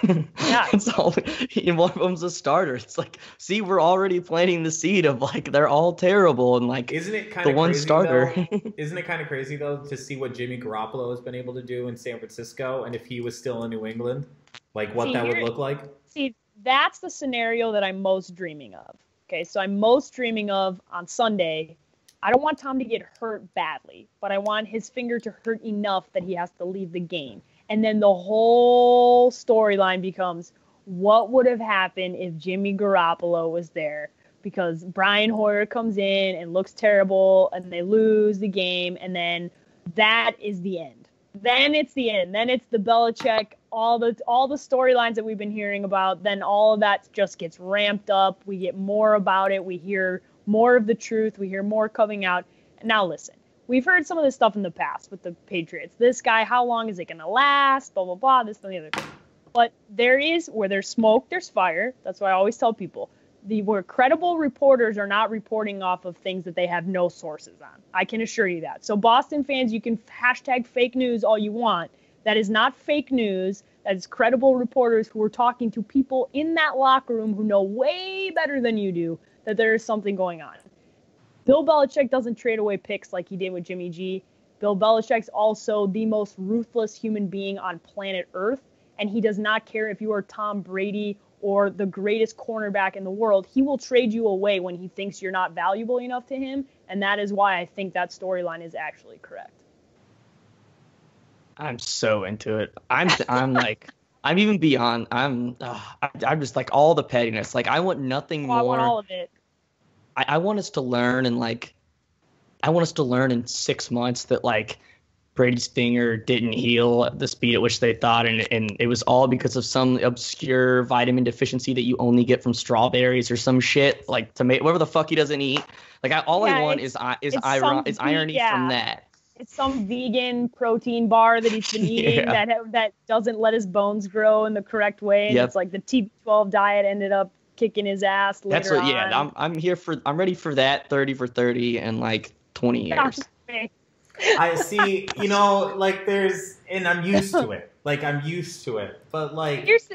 Yeah, that's all. And one of them's a starter. It's see, we're already planting the seed of they're all terrible and isn't it kind the of one crazy, starter? Isn't it kind of crazy though to see what Jimmy Garoppolo has been able to do in San Francisco, and if he was still in New England, would look like? See, that's the scenario that I'm most dreaming of. Okay, so I'm most dreaming of on Sunday. I don't want Tom to get hurt badly, but I want his finger to hurt enough that he has to leave the game. And then the whole storyline becomes, what would have happened if Jimmy Garoppolo was there? Because Brian Hoyer comes in and looks terrible, and they lose the game, and then that is the end. Then it's the end. Then it's the Belichick, all the storylines that we've been hearing about. Then all of that just gets ramped up. We get more about it. We hear more of the truth. We hear more coming out. Now listen. We've heard some of this stuff in the past with the Patriots. This guy, how long is it going to last? Blah, blah, blah, this and the other. But where there's smoke, there's fire. That's what I always tell people. Where credible reporters are not reporting off of things that they have no sources on. I can assure you that. So Boston fans, you can hashtag fake news all you want. That is not fake news. That is credible reporters who are talking to people in that locker room who know way better than you do that there is something going on. Bill Belichick doesn't trade away picks like he did with Jimmy G. Bill Belichick's also the most ruthless human being on planet Earth, and he does not care if you are Tom Brady or the greatest cornerback in the world, he will trade you away when he thinks you're not valuable enough to him. And that is why I think that storyline is actually correct. I'm so into it. I'm like, I'm even beyond. I'm just like all the pettiness. Like I want nothing more. I want all of it. I want us to learn I want us to learn in 6 months that like Brady's finger didn't heal at the speed at which they thought, and it was all because of some obscure vitamin deficiency that you only get from strawberries or some shit like tomato, whatever the fuck he doesn't eat. Like I want is irony from that. It's some vegan protein bar that he's been eating that doesn't let his bones grow in the correct way, and it's like the TB12 diet ended up kicking his ass later That's what, on. yeah. I'm ready for that 30 for 30 in like 20 years. I see, like and I'm used to it. But like, here's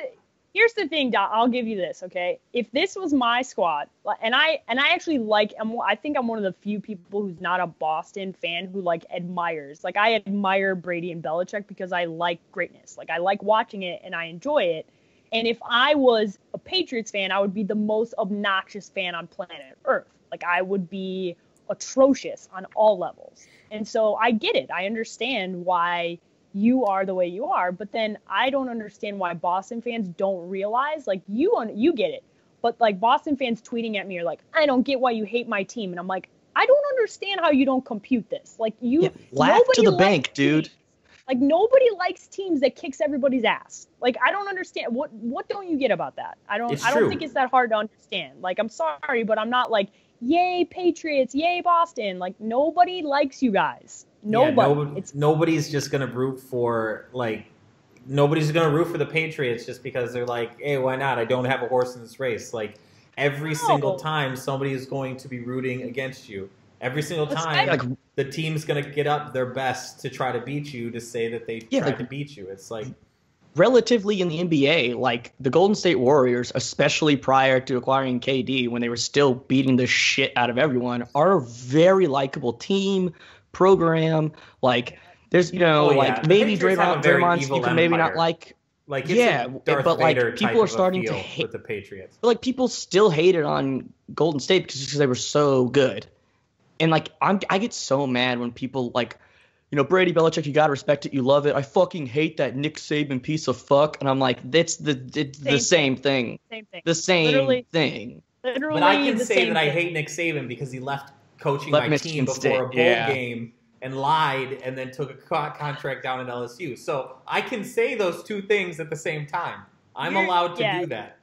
the thing, Doc. I'll give you this, okay? If this was my squad, and I actually I think I'm one of the few people who's not a Boston fan who like admires. Like I admire Brady and Belichick because I like greatness. Like I like watching it and I enjoy it. And if I was a Patriots fan, I would be the most obnoxious fan on planet Earth. Like I would be atrocious on all levels. And so I get it. I understand why you are the way you are, but then I don't understand why Boston fans don't realize, like you get it. But like Boston fans tweeting at me are like, I don't get why you hate my team. And I'm like, I don't understand how you don't compute this. Like laugh to the bank, dude. Like nobody likes teams that kicks everybody's ass. Like I don't understand what don't you get about that? I don't think it's that hard to understand. Like I'm sorry, but I'm not like, yay Patriots, yay Boston. Like nobody likes you guys. Nobody. Yeah, nobody's just gonna root for nobody's gonna root for the Patriots just because they're like, hey, why not? I don't have a horse in this race. Like every single time somebody is going to be rooting against you. Every single time the team's going to get up their best to try to beat you, to say that they tried to beat you. It's like relatively in the NBA, like the Golden State Warriors, especially prior to acquiring KD, when they were still beating the shit out of everyone, are a very likable team program. Like there's, maybe Draymond you can maybe not like. Like but like people are starting to hate with the Patriots. But like people still hated on Golden State because they were so good. And like I get so mad when people like, Brady, Belichick, you gotta respect it, you love it. I fucking hate that Nick Saban piece of fuck, and I'm like, it's the same thing. Same thing. The same thing. Literally, but I can say that I hate Nick Saban because he left coaching my team before a bowl game and lied, and then took a contract down at LSU. So I can say those two things at the same time. I'm allowed to do that.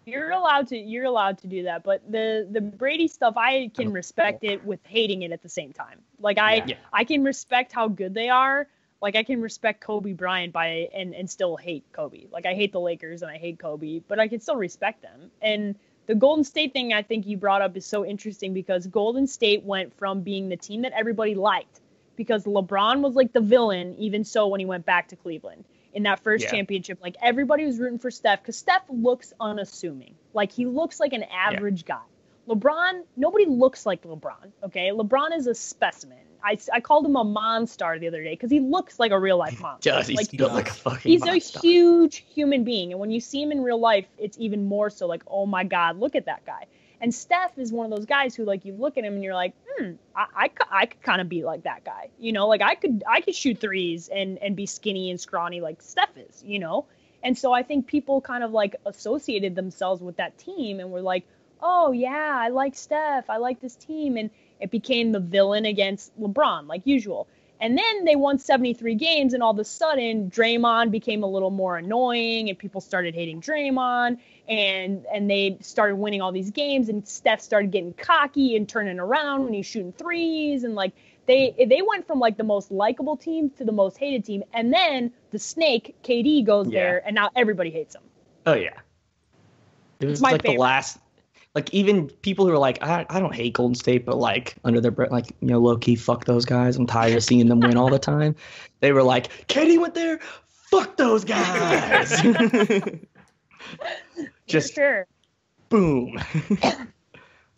You're allowed to do that, but the Brady stuff, I can respect it with hating it at the same time. Like I can respect how good they are. Like I can respect Kobe Bryant and still hate Kobe. Like I hate the Lakers and I hate Kobe, but I can still respect them. And the Golden State thing I think you brought up is so interesting because Golden State went from being the team that everybody liked because LeBron was like the villain, even so when he went back to Cleveland. In that first championship, like everybody was rooting for Steph because Steph looks unassuming. Like he looks like an average guy. LeBron, nobody looks like LeBron. Okay, LeBron is a specimen. I called him a monster the other day because he looks like a real life monster. He's built like a fucking He's monster. A huge human being, and when you see him in real life, it's even more so. Like, oh my God, look at that guy. And Steph is one of those guys who, like, you look at him and you're like, I could kind of be like that guy. Like I could shoot threes and be skinny and scrawny like Steph is, And so I think people kind of like associated themselves with that team and were like, oh yeah, I like Steph. I like this team. And it became the villain against LeBron like usual. And then they won 73 games, and all of a sudden, Draymond became a little more annoying, and people started hating Draymond, and they started winning all these games, and Steph started getting cocky and turning around when he's shooting threes, and like they went from like the most likable team to the most hated team, and then the snake KD goes there, and now everybody hates him. Oh yeah, it was like favorite. The last. Like, even people who are like, I don't hate Golden State, but, like, under their breath, like, low-key, fuck those guys. I'm tired of seeing them win all the time. They were like, KD went there? Fuck those guys! Just, sure. Boom.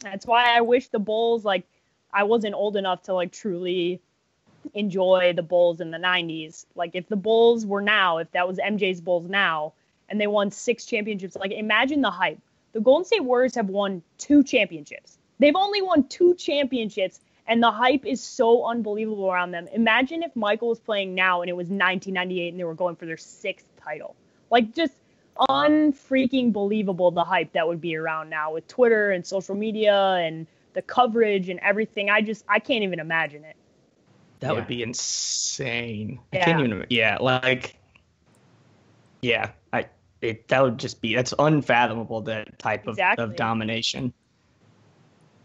That's why I wish the Bulls, like, I wasn't old enough to, like, truly enjoy the Bulls in the 90s. Like, if the Bulls were now, if that was MJ's Bulls now, and they won 6 championships. Like, imagine the hype. The Golden State Warriors have won 2 championships. They've only won 2 championships, and the hype is so unbelievable around them. Imagine if Michael was playing now and it was 1998 and they were going for their 6th title. Like, just unfreaking believable the hype that would be around now with Twitter and social media and the coverage and everything. I can't even imagine it. That would be insane. Yeah. I can't even. Yeah, like. Yeah, that would just be. That's unfathomable. That type of domination.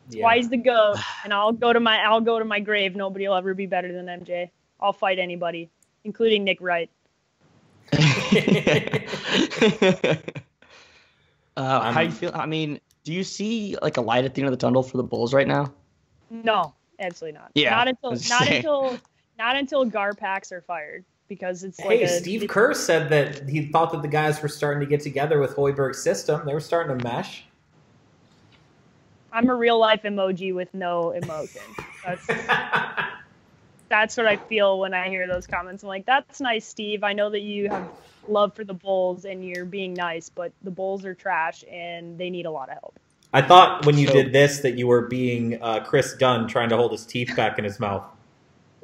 That's why he's the GOAT, and I'll go to my grave. Nobody will ever be better than MJ. I'll fight anybody, including Nick Wright. How do you feel? I mean, do you see like a light at the end of the tunnel for the Bulls right now? No, absolutely not. Yeah, not until Garpax are fired, because it's like Steve Kerr said that he thought that the guys were starting to get together with Hoiberg's system. They were starting to mesh. I'm a real life emoji with no emotion. That's what I feel when I hear those comments. I'm like, that's nice, Steve. I know that you have love for the Bulls and you're being nice, but the Bulls are trash and they need a lot of help. I thought when you did this that you were being Chris Dunn trying to hold his teeth back in his mouth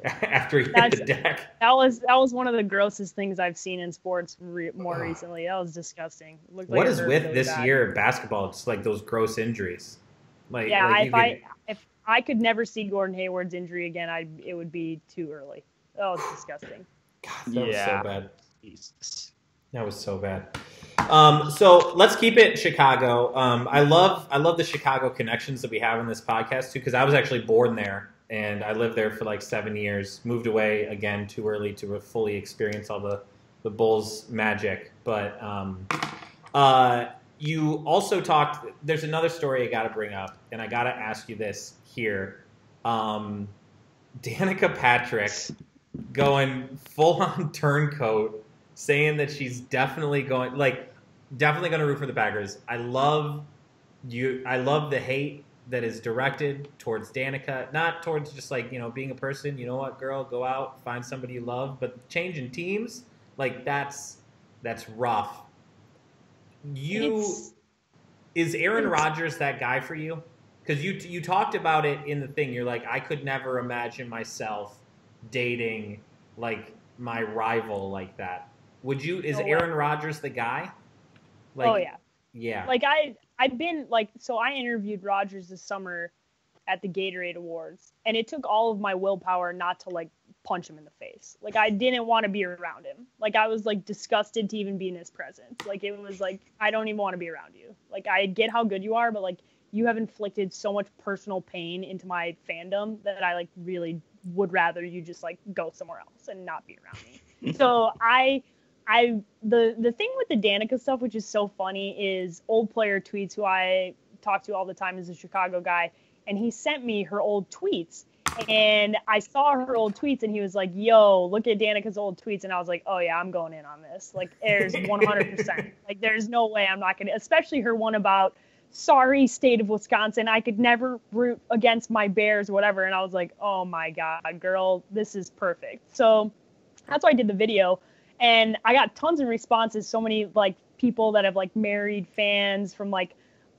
after he hit the deck. That was one of the grossest things I've seen in sports more recently. That was disgusting. What is with this year of basketball? It's like those gross injuries. If I could never see Gordon Hayward's injury again, it would be too early. That was disgusting. God, that was so bad. Jesus. That was so bad. So let's keep it Chicago. I love the Chicago connections that we have in this podcast too, because I was actually born there and I lived there for like 7 years. Moved away again too early to fully experience all the Bulls magic. But you also talked. There's another story I got to bring up, and I got to ask you this here. Danica Patrick going full on turncoat, saying that she's definitely going to root for the Packers. I love the hate that is directed towards Danica, not towards just being a person. You know what, girl, go out, find somebody you love. But changing teams, that's rough. Is Aaron Rodgers that guy for you? Because you talked about it in the thing. You're like, I could never imagine myself dating my rival like that. Would you? Is Aaron Rodgers the guy? Oh yeah. Yeah. I've been so I interviewed Rodgers this summer at the Gatorade Awards, and it took all of my willpower not to punch him in the face. I didn't want to be around him. I was disgusted to even be in his presence. It was I don't even want to be around you. I get how good you are, but you have inflicted so much personal pain into my fandom that I really would rather you just go somewhere else and not be around me. So the thing with the Danica stuff, which is so funny, is Old Player Tweets, who I talk to all the time, is a Chicago guy, and he sent me her old tweets. And I saw her old tweets, and he was like, yo, look at Danica's old tweets. And I was like, oh, yeah, I'm going in on this. There's 100%. There's no way I'm not going to, especially her one about, sorry, state of Wisconsin, I could never root against my Bears or whatever. And I was like, oh, my God, girl, this is perfect. So that's why I did the video. And I got tons of responses, so many, people that have, married fans from,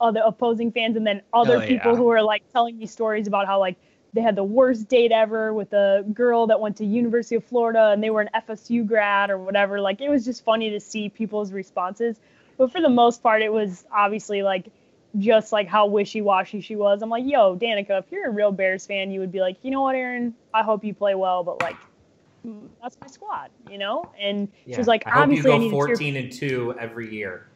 other opposing fans, and then other people who are, telling me stories about how, they had the worst date ever with a girl that went to University of Florida and they were an FSU grad or whatever. It was just funny to see people's responses. But for the most part, it was obviously just how wishy-washy she was. I'm like, yo, Danica, if you're a real Bears fan, you would be like, you know what, Aaron, I hope you play well, but that's my squad, And she was like, obviously I need to 14-2 every year.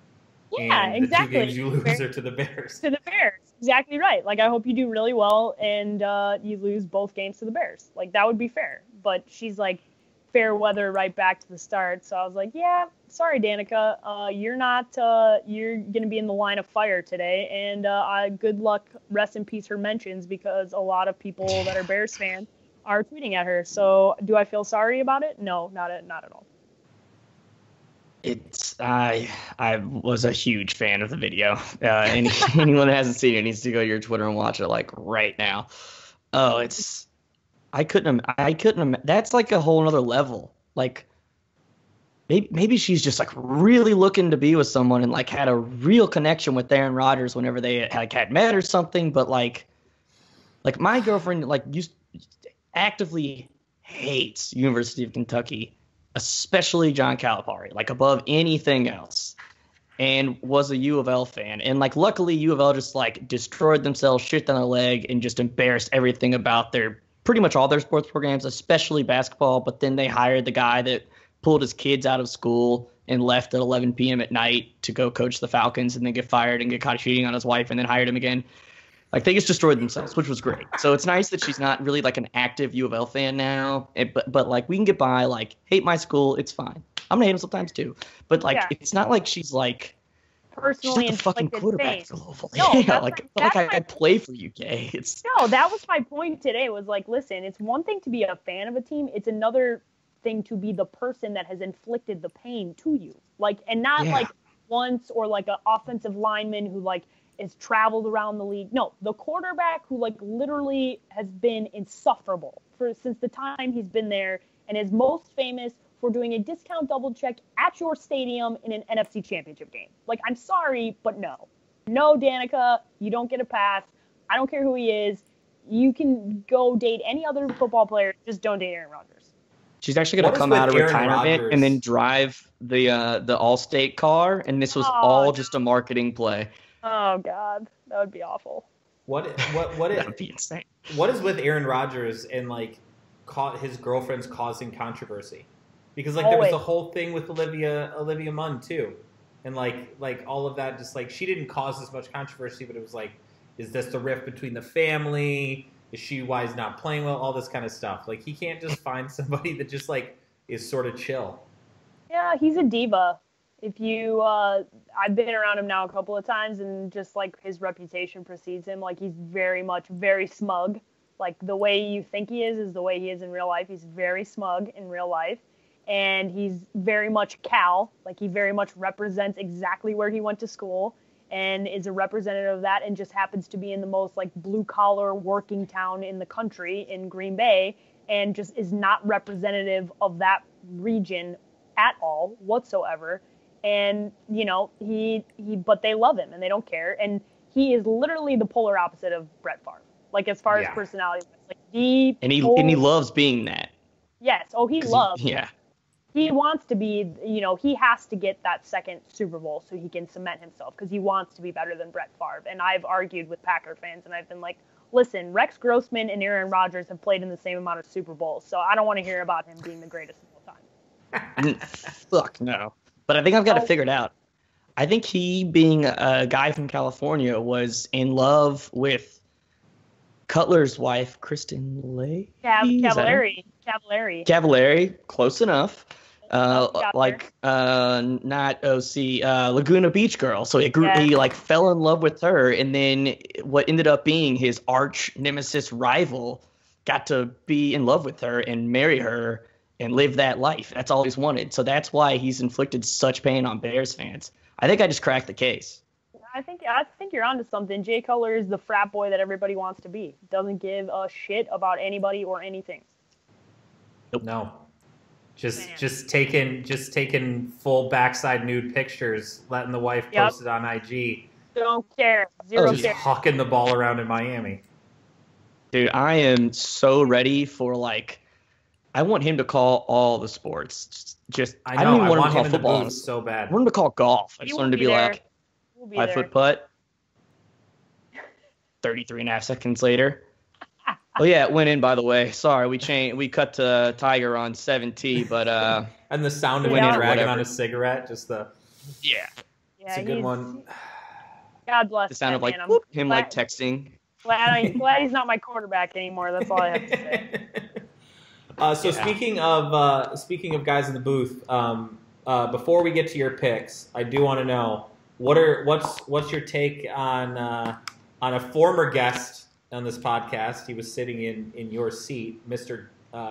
Yeah, and exactly. The 2 games you lose are to the Bears. To the Bears. Exactly right. I hope you do really well and you lose both games to the Bears. That would be fair. But she's fair weather right back to the start. So I was like, yeah, sorry, Danica. You're not, you're going to be in the line of fire today. And good luck, rest in peace, her mentions, because a lot of people that are Bears fans are tweeting at her. So do I feel sorry about it? No, not at all. I was a huge fan of the video. Anyone that hasn't seen it needs to go to your Twitter and watch it right now. Oh, I couldn't. That's a whole nother level. maybe she's just like really looking to be with someone and like had a real connection with Aaron Rodgers whenever they had met or something. But like my girlfriend like used actively hates University of Kentucky, especially John Calipari, like above anything else, and was a U of L fan. And like luckily U of L just like destroyed themselves, shit on their leg, and just embarrassed everything about their pretty much all their sports programs, especially basketball. But then they hired the guy that pulled his kids out of school and left at 11 p.m. at night to go coach the Falcons and then get fired and get caught cheating on his wife and then hired him again. Like, they just destroyed themselves, which was great. So it's nice that she's not really, like, an active U of L fan now. But like, we can get by, like, hate my school. It's fine. I'm going to hate them sometimes, too. But, like, it's not like she's, like, personally she's not the fucking quarterback fame. for Louisville. No, yeah, like I play for UK. No, that was my point today was, like, listen, it's one thing to be a fan of a team. It's another thing to be the person that has inflicted the pain to you. Like, and not, like, once or, like, an offensive lineman who, like, is traveled around the league. No, the quarterback who like literally has been insufferable since the time he's been there and is most famous for doing a discount double check at your stadium in an NFC championship game. Like, I'm sorry, but no, Danica, you don't get a pass. I don't care who he is. You can go date any other football player. Just don't date Aaron Rodgers. She's actually going to come out of retirement and then drive the Allstate car. And this was all just a marketing play. Oh God, that would be awful. That would be insane. What is with Aaron Rodgers and like his girlfriend's causing controversy? Because like there was the whole thing with Olivia Munn too, and like all of that. Just like she didn't cause as much controversy, but it was like, is this the rift between the family? Is she why he's not playing well? All this kind of stuff. Like he can't just find somebody that just like is sort of chill. Yeah, he's a diva. If you, I've been around him now a couple of times, and just like his reputation precedes him. Like he's very smug. Like the way you think he is the way he is in real life. He's very smug in real life, and he's very much Cal. Like he very much represents exactly where he went to school, and is a representative of that, and just happens to be in the most like blue collar working town in the country in Green Bay, and just is not representative of that region at all whatsoever. And, you know, but they love him and they don't care. And he is literally the polar opposite of Brett Favre. Like, as far as personality, like and he loves being that. Yes. Oh, he loves. Yeah. He wants to be, you know, he has to get that second Super Bowl so he can cement himself because he wants to be better than Brett Favre. And I've argued with Packer fans and I've been like, listen, Rex Grossman and Aaron Rodgers have played in the same amount of Super Bowls. So I don't want to hear about him being the greatest of all time. Fuck no. But I think I've got it figured out. I think he, being a guy from California, was in love with Cutler's wife, Kristen Lay. Cavallari. Close enough. Not OC, Laguna Beach girl. So he like fell in love with her, and then what ended up being his arch nemesis rival got to be in love with her and marry her and live that life. That's all he's wanted. So that's why he's inflicted such pain on Bears fans. I think I just cracked the case. I think you're onto something. Jay Cutler is the frat boy that everybody wants to be. Doesn't give a shit about anybody or anything. Nope. No. Just taking full backside nude pictures, letting the wife post it on IG. Don't care. Zero just hawking the ball around in Miami. Dude, I am so ready for like, I want him to call all the sports. I don't even want him to call football so bad. I want him to call golf. I just want him to be like 5-foot putt. 33 and a half seconds later. Oh yeah, it went in, by the way. Sorry, we cut to Tiger on 7T, but and the sound of him dragging on a cigarette, just the it's a good one. God bless. The sound of like him like texting. Glad he's not my quarterback anymore. That's all I have to say. Speaking of guys in the booth, before we get to your picks, I do want to know what's your take on a former guest on this podcast. He was sitting in your seat, Mr.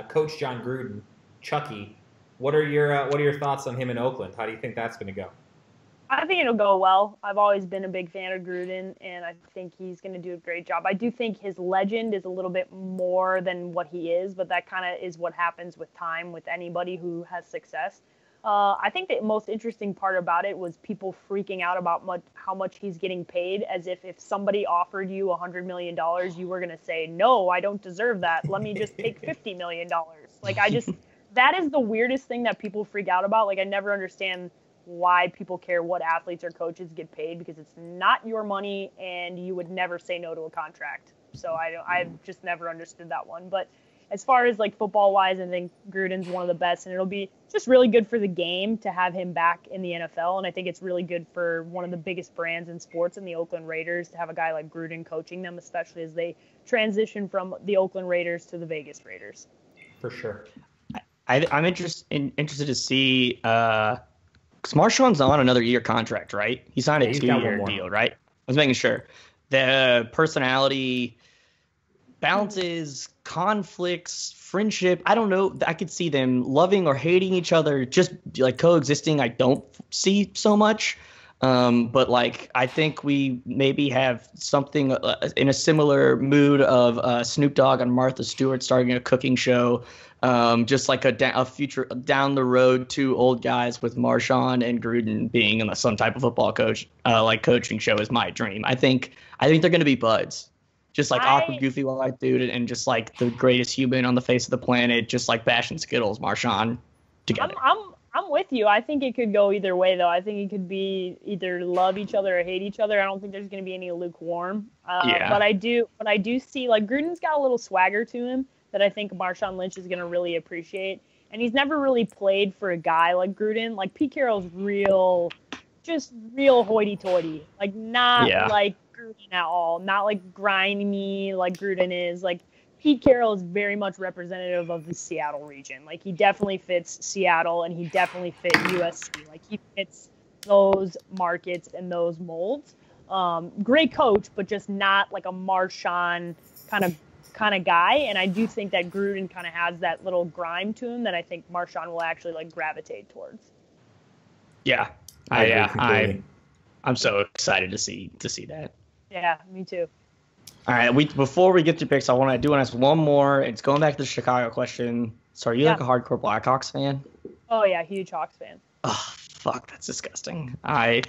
Coach John Gruden, Chucky. What are your thoughts on him in Oakland? How do you think that's going to go? I think it'll go well. I've always been a big fan of Gruden, and I think he's going to do a great job. I do think his legend is a little bit more than what he is, but that kind of is what happens with time with anybody who has success. I think the most interesting part about it was people freaking out about how much he's getting paid, as if somebody offered you $100 million, you were going to say, no, I don't deserve that. Let me just take $50 million. Like, that is the weirdest thing that people freak out about. Like, I never understand why people care what athletes or coaches get paid, because it's not your money and you would never say no to a contract. So I've just never understood that one. But as far as like football wise, I think Gruden's one of the best, and it'll be just really good for the game to have him back in the NFL. And I think it's really good for one of the biggest brands in sports in the Oakland Raiders to have a guy like Gruden coaching them, especially as they transition from the Oakland Raiders to the Vegas Raiders. For sure. I'm interested to see, because Marshawn's on another year contract, right? He signed a 2-year deal, right? I was making sure. The personality balances, conflicts, friendship. I don't know. I could see them loving or hating each other, just like coexisting. I don't see so much. But like, I think we maybe have something in a similar mood of Snoop Dogg and Martha Stewart starting a cooking show. Just like a future down the road, 2 old guys with Marshawn and Gruden being in some type of football coaching show is my dream. I think they're going to be buds. Just like awkward, goofy white dude, and just like the greatest human on the face of the planet, just like bashing Skittles, Marshawn, together. I'm with you. I think it could go either way, though. I think it could be either love each other or hate each other. I don't think there's going to be any lukewarm. But I do see, like, Gruden's got a little swagger to him that I think Marshawn Lynch is going to really appreciate. And he's never really played for a guy like Gruden. Like, Pete Carroll's real hoity-toity. Like, not like Gruden at all. Not like grimy like Gruden is. Like, Pete Carroll is very much representative of the Seattle region. Like, he definitely fits Seattle, and he definitely fits USC. Like, he fits those markets and those molds. Great coach, but just not like a Marshawn kind of guy. And I do think that Gruden kind of has that little grime to him that I think Marshawn will actually like gravitate towards. Yeah, I'm so excited to see that. Yeah, me too. All right, before we get to picks, I want to ask one more. It's going back to the Chicago question. So, are you like a hardcore Blackhawks fan? Oh yeah, huge Hawks fan. Oh fuck, that's disgusting. I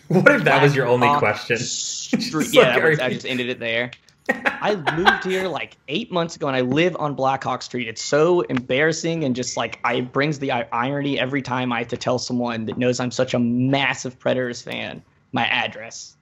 What if that was your only question? I just ended it there. I moved here like 8 months ago, and I live on Blackhawk Street. It's so embarrassing, and just like it brings the irony every time I have to tell someone that knows I'm such a massive Predators fan my address.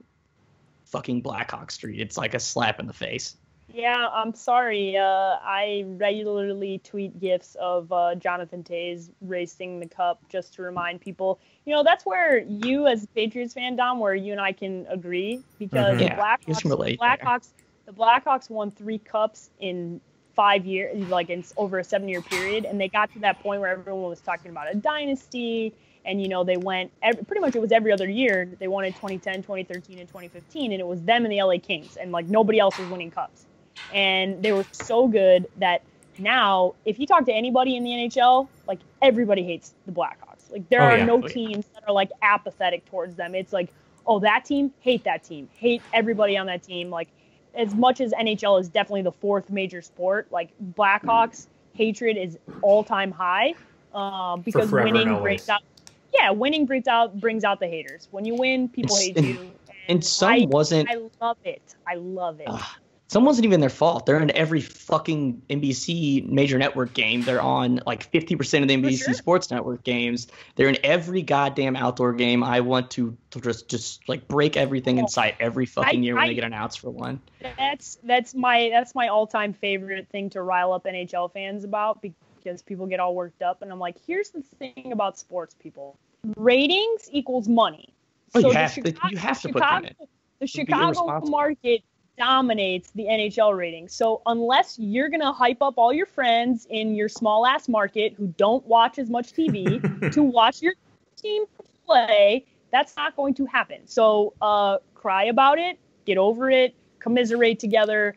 Fucking Blackhawk Street. It's like a slap in the face. Yeah, I'm sorry. I regularly tweet gifs of Jonathan Toews racing the cup just to remind people. You know, that's where you, as a Patriots fan, Dom, where you and I can agree, because the Blackhawks won 3 cups in 5 years, like in over a 7-year period, and they got to that point where everyone was talking about a dynasty. And, you know, they went pretty much, it was every other year. They won in 2010, 2013, and 2015, and it was them and the LA Kings, and like nobody else was winning cups. And they were so good that now, if you talk to anybody in the NHL, like everybody hates the Blackhawks. Like there are no teams that are like apathetic towards them. It's like, oh, that team, hate everybody on that team. Like, as much as NHL is definitely the 4th major sport, like Blackhawks hatred is all-time high because winning brings out. Yeah, winning brings out the haters. When you win, people hate you. And some wasn't. I love it. I love it. Some wasn't even their fault. They're in every fucking NBC major network game. They're on like 50% of the NBC Sports Network games. They're in every goddamn outdoor game. I want to just like break everything in sight every fucking year when they get announced for one. That's my all-time favorite thing to rile up NHL fans about, because people get all worked up, and I'm like, here's the thing about sports, people. Ratings equals money. So you have to put them in. The Chicago market dominates the NHL ratings. So unless you're going to hype up all your friends in your small-ass market who don't watch as much TV to watch your team play, that's not going to happen. So cry about it, get over it, commiserate together,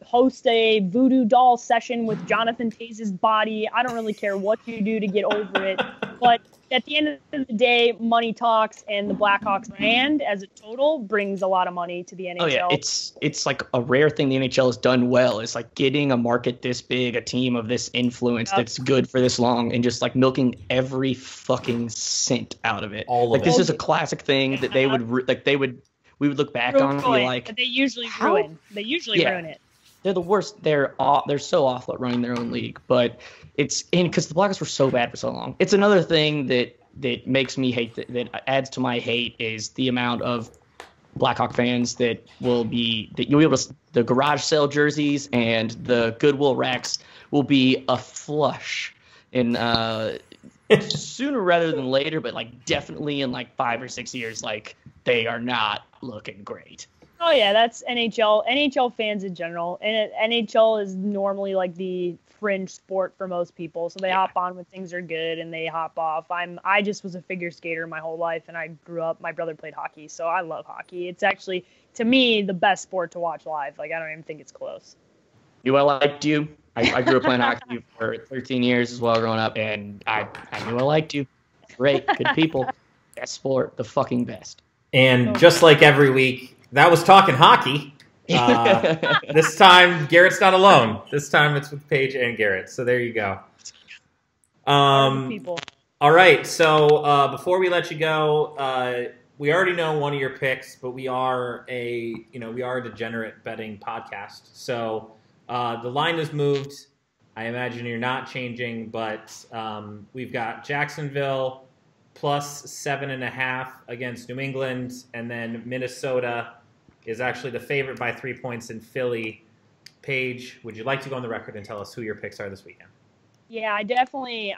host a voodoo doll session with Jonathan Toews' body. I don't really care what you do to get over it. But at the end of the day, money talks, and the Blackhawks brand as a total brings a lot of money to the NHL. Oh yeah, it's like a rare thing the NHL has done well. It's like getting a market this big, a team of this influence that's good for this long, and just like milking every fucking cent out of it. All of like it. this is a classic thing that we would look back on and be like, but they usually ruin. They usually ruin it. They're the worst. They're so awful at running their own league, but it's because the Blackhawks were so bad for so long. It's another thing that makes me hate that adds to my hate is the amount of Blackhawk fans that you'll be able to, the garage sale jerseys and the Goodwill racks will be a flush in sooner rather than later, but like definitely in like 5 or 6 years, like they are not looking great. Oh yeah, that's NHL fans in general, and NHL is normally like the fringe sport for most people, so they hop on when things are good and they hop off. I just was a figure skater my whole life, and I grew up. My brother played hockey, so I love hockey. It's actually, to me, the best sport to watch live. Like I don't even think it's close. I liked you. I grew up playing hockey for 13 years as well growing up, and I knew I liked you. Great, good people. Best sport, the fucking best. And just like every week, that was Talking Hockey. This time, Garrett's not alone. This time it's with Paige and Garrett. So there you go. People. All right. So before we let you go, we already know one of your picks, but we are a degenerate betting podcast. So the line has moved. I imagine you're not changing, but we've got Jacksonville plus 7.5 against New England, and then Minnesota is actually the favorite by 3 points in Philly. Paige, would you like to go on the record and tell us who your picks are this weekend? Yeah, I definitely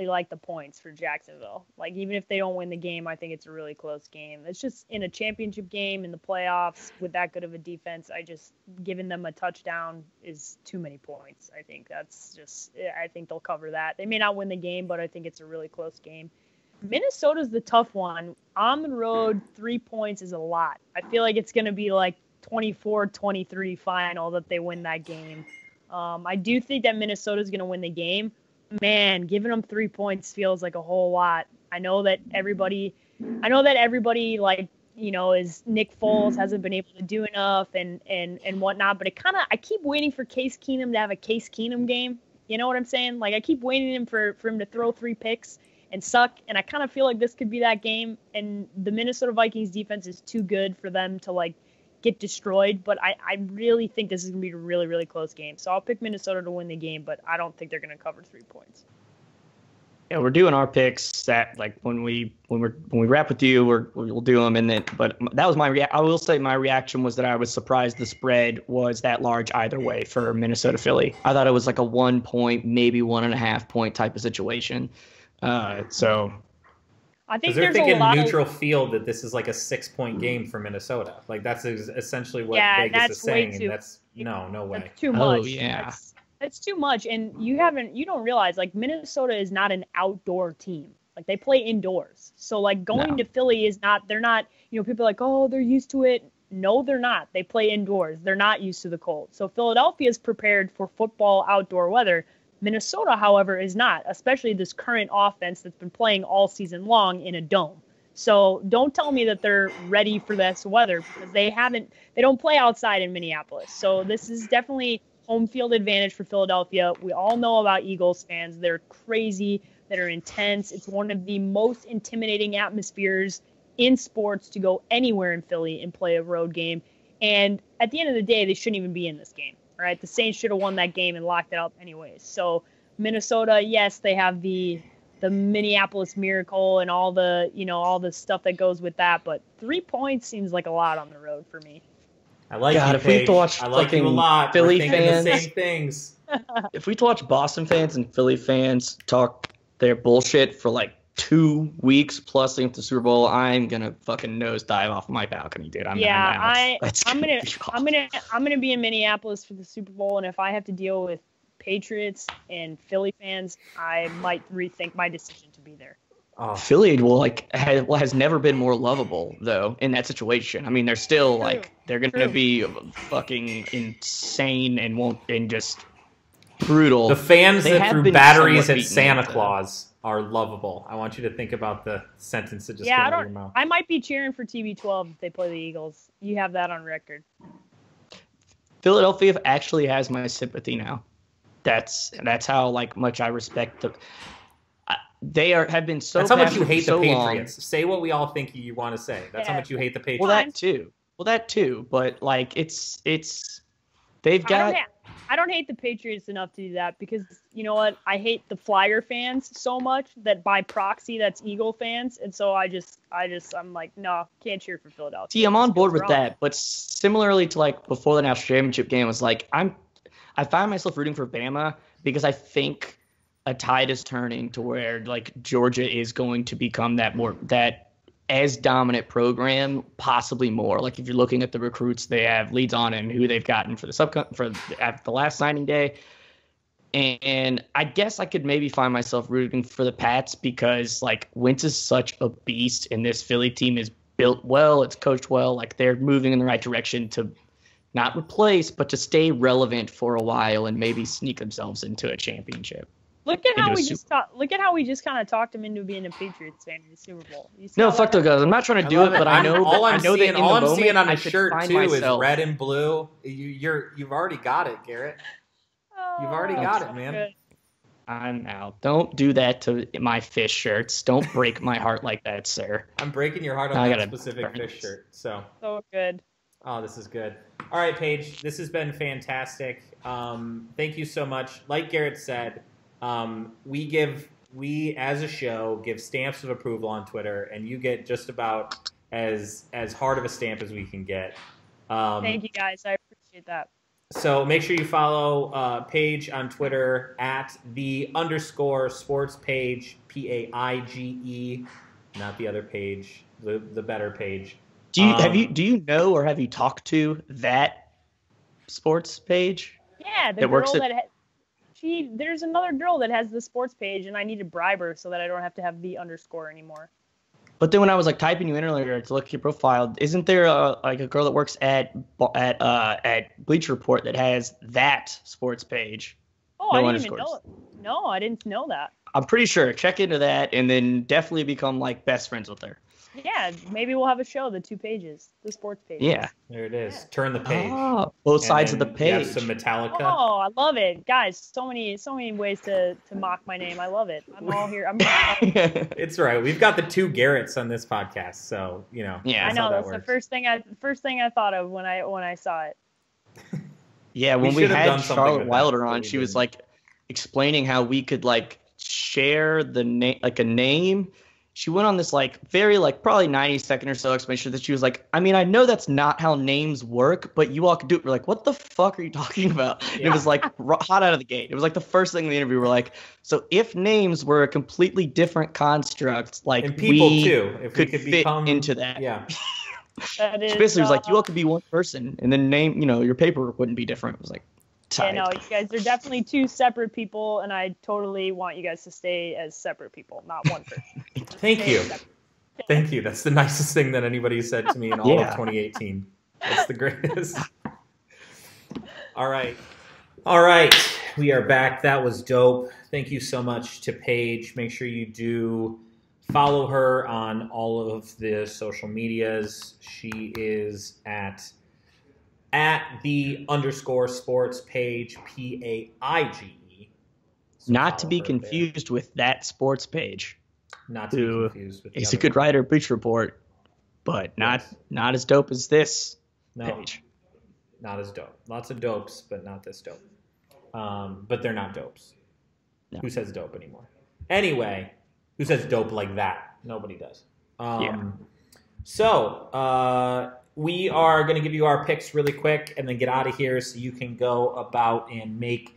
like the points for Jacksonville. Like even if they don't win the game, I think it's a really close game. It's just in a championship game in the playoffs with that good of a defense, I just giving them a touchdown is too many points. I think I think they'll cover that. They may not win the game, but I think it's a really close game. Minnesota's the tough one. On the road, 3 points is a lot. I feel like it's going to be like 24-23 final that they win that game. I do think that Minnesota's going to win the game. Man, giving them 3 points feels like a whole lot. I know that everybody like, is Nick Foles hasn't been able to do enough and whatnot, but I keep waiting for Case Keenum to have a Case Keenum game. You know what I'm saying? Like I keep waiting for him to throw 3 picks and suck, and I kind of feel like this could be that game, and the Minnesota Vikings defense is too good for them to like get destroyed, but I really think this is going to be a really, really close game. So I'll pick Minnesota to win the game, but I don't think they're going to cover 3 points. Yeah, we're doing our picks that like when we wrap with you, we'll do them, and then but that was I will say my reaction was that I was surprised the spread was that large either way for Minnesota Philly. I thought it was like a 1 point, maybe 1.5 point type of situation. So I think they're there's thinking a lot neutral field that this is like a 6-point game for Minnesota. Like that's essentially what Vegas that's is saying, way and that's no way. That's too much. Oh yeah, that's too much, and you don't realize like Minnesota is not an outdoor team. Like they play indoors, so like going to Philly is not. They're not. People are like, oh, they're used to it. No, they're not. They play indoors. They're not used to the cold. So Philadelphia is prepared for football outdoor weather. Minnesota, however, is not, especially this current offense that's been playing all season long in a dome. So don't tell me that they're ready for this weather because they don't play outside in Minneapolis. So this is definitely home field advantage for Philadelphia. We all know about Eagles fans. They're crazy, that are intense. It's one of the most intimidating atmospheres in sports to go anywhere in Philly and play a road game. And at the end of the day, they shouldn't even be in this game. Right, the Saints should have won that game and locked it up anyways. So Minnesota, yes, they have the Minneapolis Miracle and all the stuff that goes with that, but 3 points seems like a lot on the road for me. I like God, you, if we have to watch I like you a lot. Philly We're thinking fans, the same things. If we have to watch Boston fans and Philly fans talk their bullshit for like 2 weeks plus into the Super Bowl, I'm gonna fucking nosedive off my balcony, dude. I'm gonna be in Minneapolis for the Super Bowl, and if I have to deal with Patriots and Philly fans, I might rethink my decision to be there. Oh. Philly has never been more lovable though in that situation. I mean, they're still they're gonna be fucking insane and just brutal. The fans that threw batteries at Santa Claus are lovable. I want you to think about the sentence that just Yeah, came I out of your don't. mouth. I might be cheering for TB12 if they play the Eagles. You have that on record. Philadelphia actually has my sympathy now. That's how like much I respect them. They have been so. That's how much you passionate for hate the so Patriots. long. Say what we all think you want to say. That's how Yeah. much you hate the Patriots. Well, that too. But like, they've got. I don't hate the Patriots enough to do that because you know what? I hate the Flyer fans so much that by proxy that's Eagle fans, and so I'm like, no, can't cheer for Philadelphia. See, I'm on board with that, but similarly to like before the national championship game was like I find myself rooting for Bama because I think a tide is turning to where like Georgia is going to become that as dominant program, possibly more. Like if you're looking at the recruits they have leads on and who they've gotten for at the last signing day. And I guess I could maybe find myself rooting for the Pats because like Wentz is such a beast and this Philly team is built well, it's coached well, like they're moving in the right direction to not replace, but to stay relevant for a while and maybe sneak themselves into a championship. Look at how we just kind of talked him into being a Patriots fan in the Super Bowl. No, fuck those guys. I'm not trying to do it, but I know all I'm seeing, that in all the I'm seeing on moment, his shirt too is red and blue. You've already got it, Garrett. You've already got it, man. Good. I'm out. Don't do that to my fish shirts. Don't break my heart like that, sir. I'm breaking your heart on that specific fish shirt. So good. Oh, this is good. All right, Paige, this has been fantastic. Thank you so much. Like Garrett said, we as a show give stamps of approval on Twitter, and you get just about as hard of a stamp as we can get. Thank you guys. I appreciate that. So make sure you follow Paige on Twitter at _sports page, Paige, not the other page, the better page. Do you know or have you talked to that sports page? Yeah, there's another girl that has the sports page, and I need to bribe her so that I don't have to have the underscore anymore. But then when I was like typing you in earlier to look at your profile, isn't there a girl that works at Bleacher Report that has that sports page? Oh, I didn't even know it. No, I didn't know that. I'm pretty sure. Check into that and then definitely become like best friends with her. Yeah, maybe we'll have a show, the two pages, the sports page. Yeah. There it is. Yeah. Turn the page. Oh, both sides of the page. You have some Metallica. Oh, I love it. Guys, so many ways to mock my name. I love it. I'm all here. It's right. We've got the two Garretts on this podcast, so, you know. Yeah, I know. That's the first thing I thought of when I saw it. Yeah, when we had Charlotte Wilder on, she was like explaining how we could like share the name, like a name. She went on this like very like probably 90-second or so explanation that she was like, I mean, I know that's not how names work, but you all could do it. We're like, what the fuck are you talking about? Yeah. It was like hot out of the gate. It was like the first thing in the interview. We're like, so if names were a completely different construct, like and people too, if could we could fit become into that. Yeah. That is, she basically was like, you all could be one person, and then name, your paperwork wouldn't be different. It was like, tight. Yeah, no, you guys are definitely two separate people, and I totally want you guys to stay as separate people, not one person. Thank you. Thank you. That's the nicest thing that anybody said to me in all of 2018. That's the greatest. All right. We are back. That was dope. Thank you so much to Paige. Make sure you do follow her on all of the social medias. She is at the _sports page, Paige. So not to be confused with that sports page. Not to be confused with. He's a good writer, Bleacher Report, but not as dope as this page. Not as dope. Lots of dopes, but not this dope. But they're not dopes. No. Who says dope anymore? Anyway, who says dope like that? Nobody does. So, we are going to give you our picks really quick and then get out of here so you can go about and make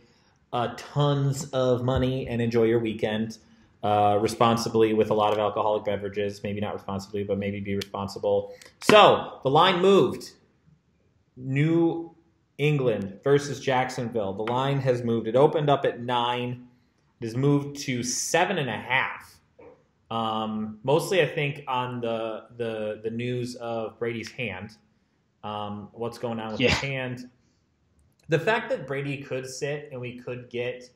tons of money and enjoy your weekend responsibly with a lot of alcoholic beverages. Maybe not responsibly, but maybe be responsible. So, the line moved. New England versus Jacksonville. The line has moved. It opened up at 9. It has moved to 7.5. Mostly, I think, on the news of Brady's hand. What's going on with his hand? The fact that Brady could sit and we could get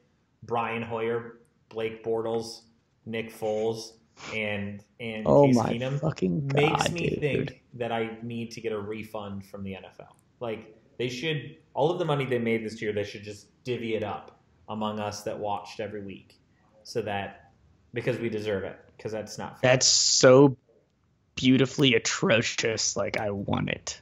Brian Hoyer, Blake Bortles, Nick Foles and Oh Case my Keenum fucking makes God, me dude. think that I need to get a refund from the NFL. Like, they should, all of the money they made this year, they should just divvy it up among us that watched every week, so that, because we deserve it, because that's not fair. That's so beautifully atrocious. Like, I want it.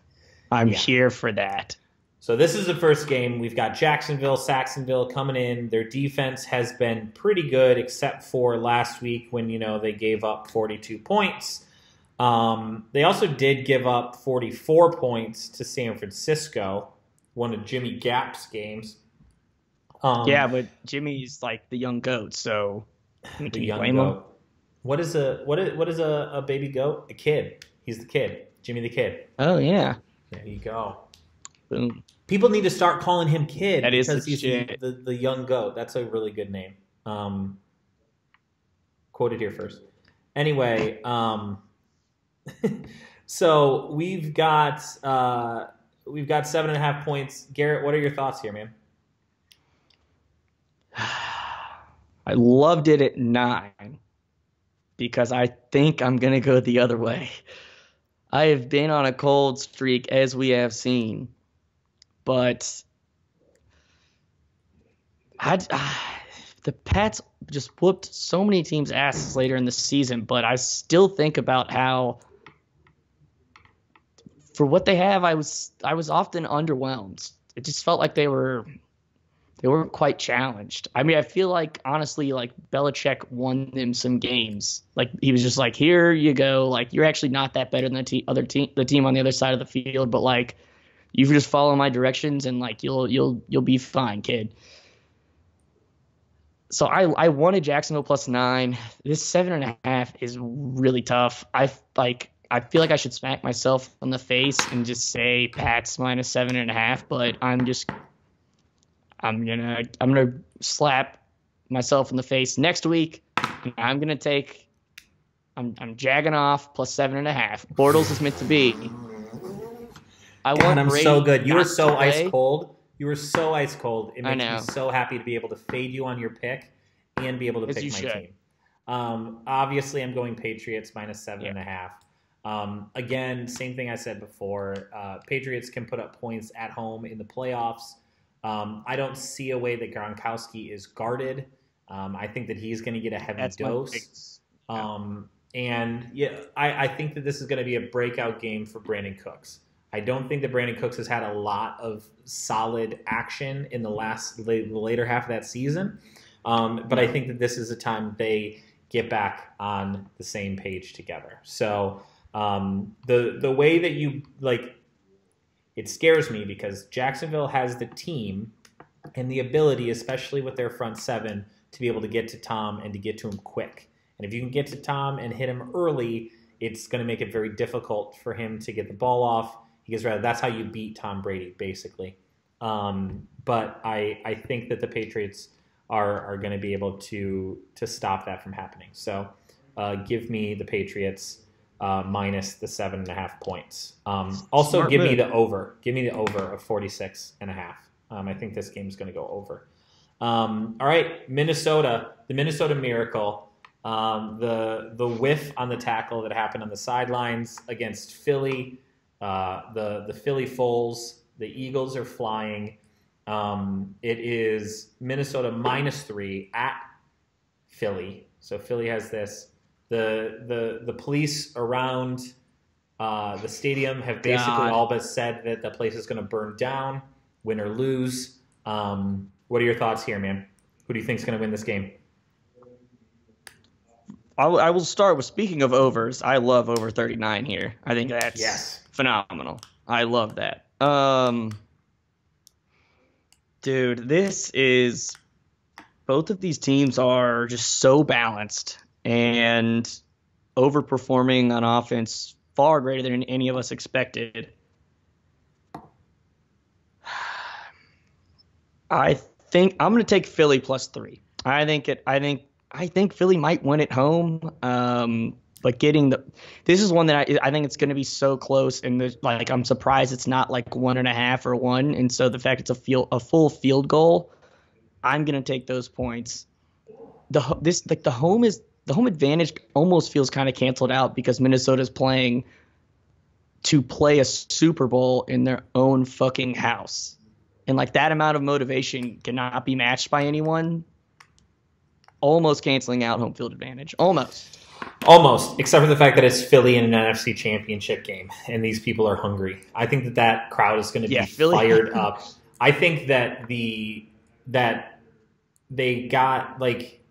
I'm here for that. So this is the first game. We've got Jacksonville, Saxonville coming in. Their defense has been pretty good, except for last week when, they gave up 42 points. They also did give up 44 points to San Francisco, one of Jimmy Gapp's games. Yeah, but Jimmy's like the young goat, so can you blame him? What is a baby goat? A kid. He's the kid. Jimmy the Kid. Oh yeah. There you go. Boom. People need to start calling him Kid because he's the young goat. That's a really good name. Quoted here first. Anyway, so we've got 7.5 points. Garrett, what are your thoughts here, man? I loved it at 9 because I think I'm gonna go the other way. I have been on a cold streak, as we have seen, but the Pats just whooped so many teams' asses later in the season, but I still think about how, for what they have, I was often underwhelmed. It just felt like they weren't quite challenged. I mean, I feel like, honestly, like Belichick won them some games. Like, he was just like, here you go. Like, you're actually not that better than the team on the other side of the field, but like, you just follow my directions and like you'll be fine, kid. So I wanted Jacksonville +9. This 7.5 is really tough. I feel like I should smack myself on the face and just say Pats -7.5, but I'm gonna slap myself in the face next week. I'm jagging off +7.5. Bortles is meant to be. I'm so good. You were so ice cold. You were so ice cold. It makes me so happy to be able to fade you on your pick and be able to pick my team. Obviously, I'm going Patriots -7.5. Again, same thing I said before. Patriots can put up points at home in the playoffs. I don't see a way that Gronkowski is guarded. I think that he's going to get a heavy dose. And I think that this is going to be a breakout game for Brandon Cooks. I don't think that Brandon Cooks has had a lot of solid action in the later half of that season. But I think that this is a time they get back on the same page together. So the way that you it scares me because Jacksonville has the team and the ability, especially with their front seven, to be able to get to Tom and to get to him quick. And if you can get to Tom and hit him early, it's going to make it very difficult for him to get the ball off. Because that's how you beat Tom Brady, basically. But I think that the Patriots are going to be able to stop that from happening. So give me the Patriots minus the 7.5 points. Also, Smart give move. Me the over. Give me the over of 46.5. I think this game's going to go over. All right, Minnesota, the Minnesota Miracle. The whiff on the tackle that happened on the sidelines against Philly. The Philly Foles, the Eagles are flying. It is Minnesota -3 at Philly. So Philly has this. The police around the stadium have basically all but said that the place is going to burn down, win or lose. What are your thoughts here, man? Who do you think is going to win this game? I will start with, speaking of overs, I love over 39 here. I think that's phenomenal. I love that. Dude, both of these teams are just so balanced and overperforming on offense far greater than any of us expected. I think I'm going to take Philly +3. I think Philly might win at home, but this is one that I think it's going to be so close, and I'm surprised it's not like 1.5 or 1, and so the fact it's a full field goal, I'm going to take those points. The home is the home advantage almost feels kind of canceled out because Minnesota's playing to play a Super Bowl in their own fucking house. And like that amount of motivation cannot be matched by anyone. Almost canceling out home field advantage. Almost, except for the fact that it's Philly in an NFC Championship game, and these people are hungry. I think that crowd is going to be fired up. I think that they got like.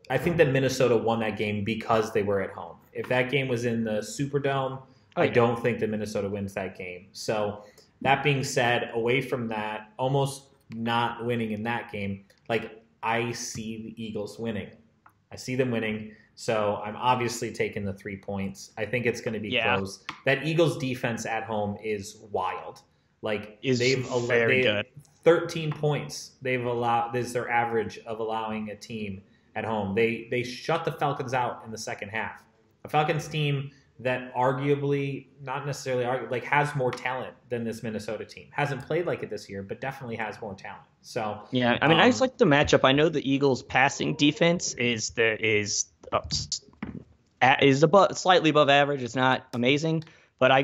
I think that Minnesota won that game because they were at home. If that game was in the Superdome, I don't think that Minnesota wins that game. So that being said, away from that, almost not winning in that game, like I see the Eagles winning. I see them winning. So I'm obviously taking the 3 points. I think it's going to be close. That Eagles defense at home is wild. Like they've good. 13 points. They've allowed. This is their average of allowing a team at home. They shut the Falcons out in the second half. A Falcons team that arguably, not necessarily like has more talent than this Minnesota team. Hasn't played like it this year, but definitely has more talent. So yeah, I mean, I just like the matchup. I know the Eagles' passing defense is slightly above average. It's not amazing, but I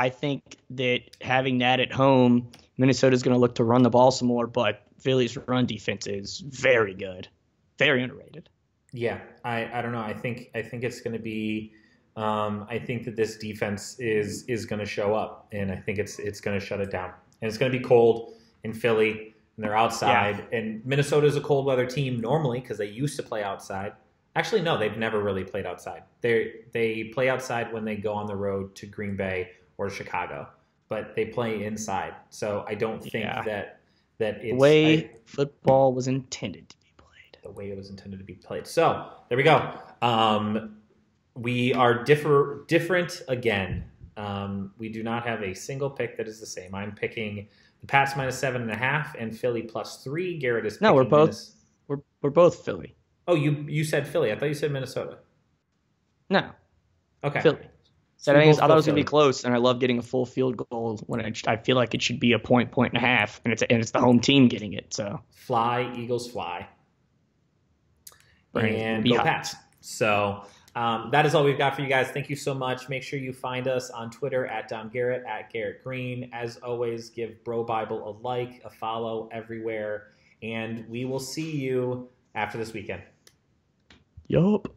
think that having that at home, Minnesota's going to look to run the ball some more. But Philly's run defense is very good, very underrated. Yeah, I don't know. I think it's going to be. I think that this defense is going to show up, and I think it's going to shut it down. And it's going to be cold in Philly, and they're outside. Yeah. And Minnesota is a cold weather team normally because they used to play outside. Actually, no, they've never really played outside. They play outside when they go on the road to Green Bay or Chicago, but they play inside. So I don't think that it's the way football was intended to be played. The way it was intended to be played. So there we go. We are different again. We do not have a single pick that is the same. I'm picking the Pats -7.5 and Philly +3. Garrett is picking we're both Philly. Oh, you said Philly. I thought you said Minnesota. No. Okay. Philly. So I thought it was going to be close, and I love getting a full field goal when I feel like it should be a point and a half, and it's the home team getting it. So fly, Eagles fly, and go Pats. So. That is all we've got for you guys. Thank you so much. Make sure you find us on Twitter at Dom Garrett, at Garrett Green. As always, give Bro Bible a like, a follow everywhere, and we will see you after this weekend. Yup.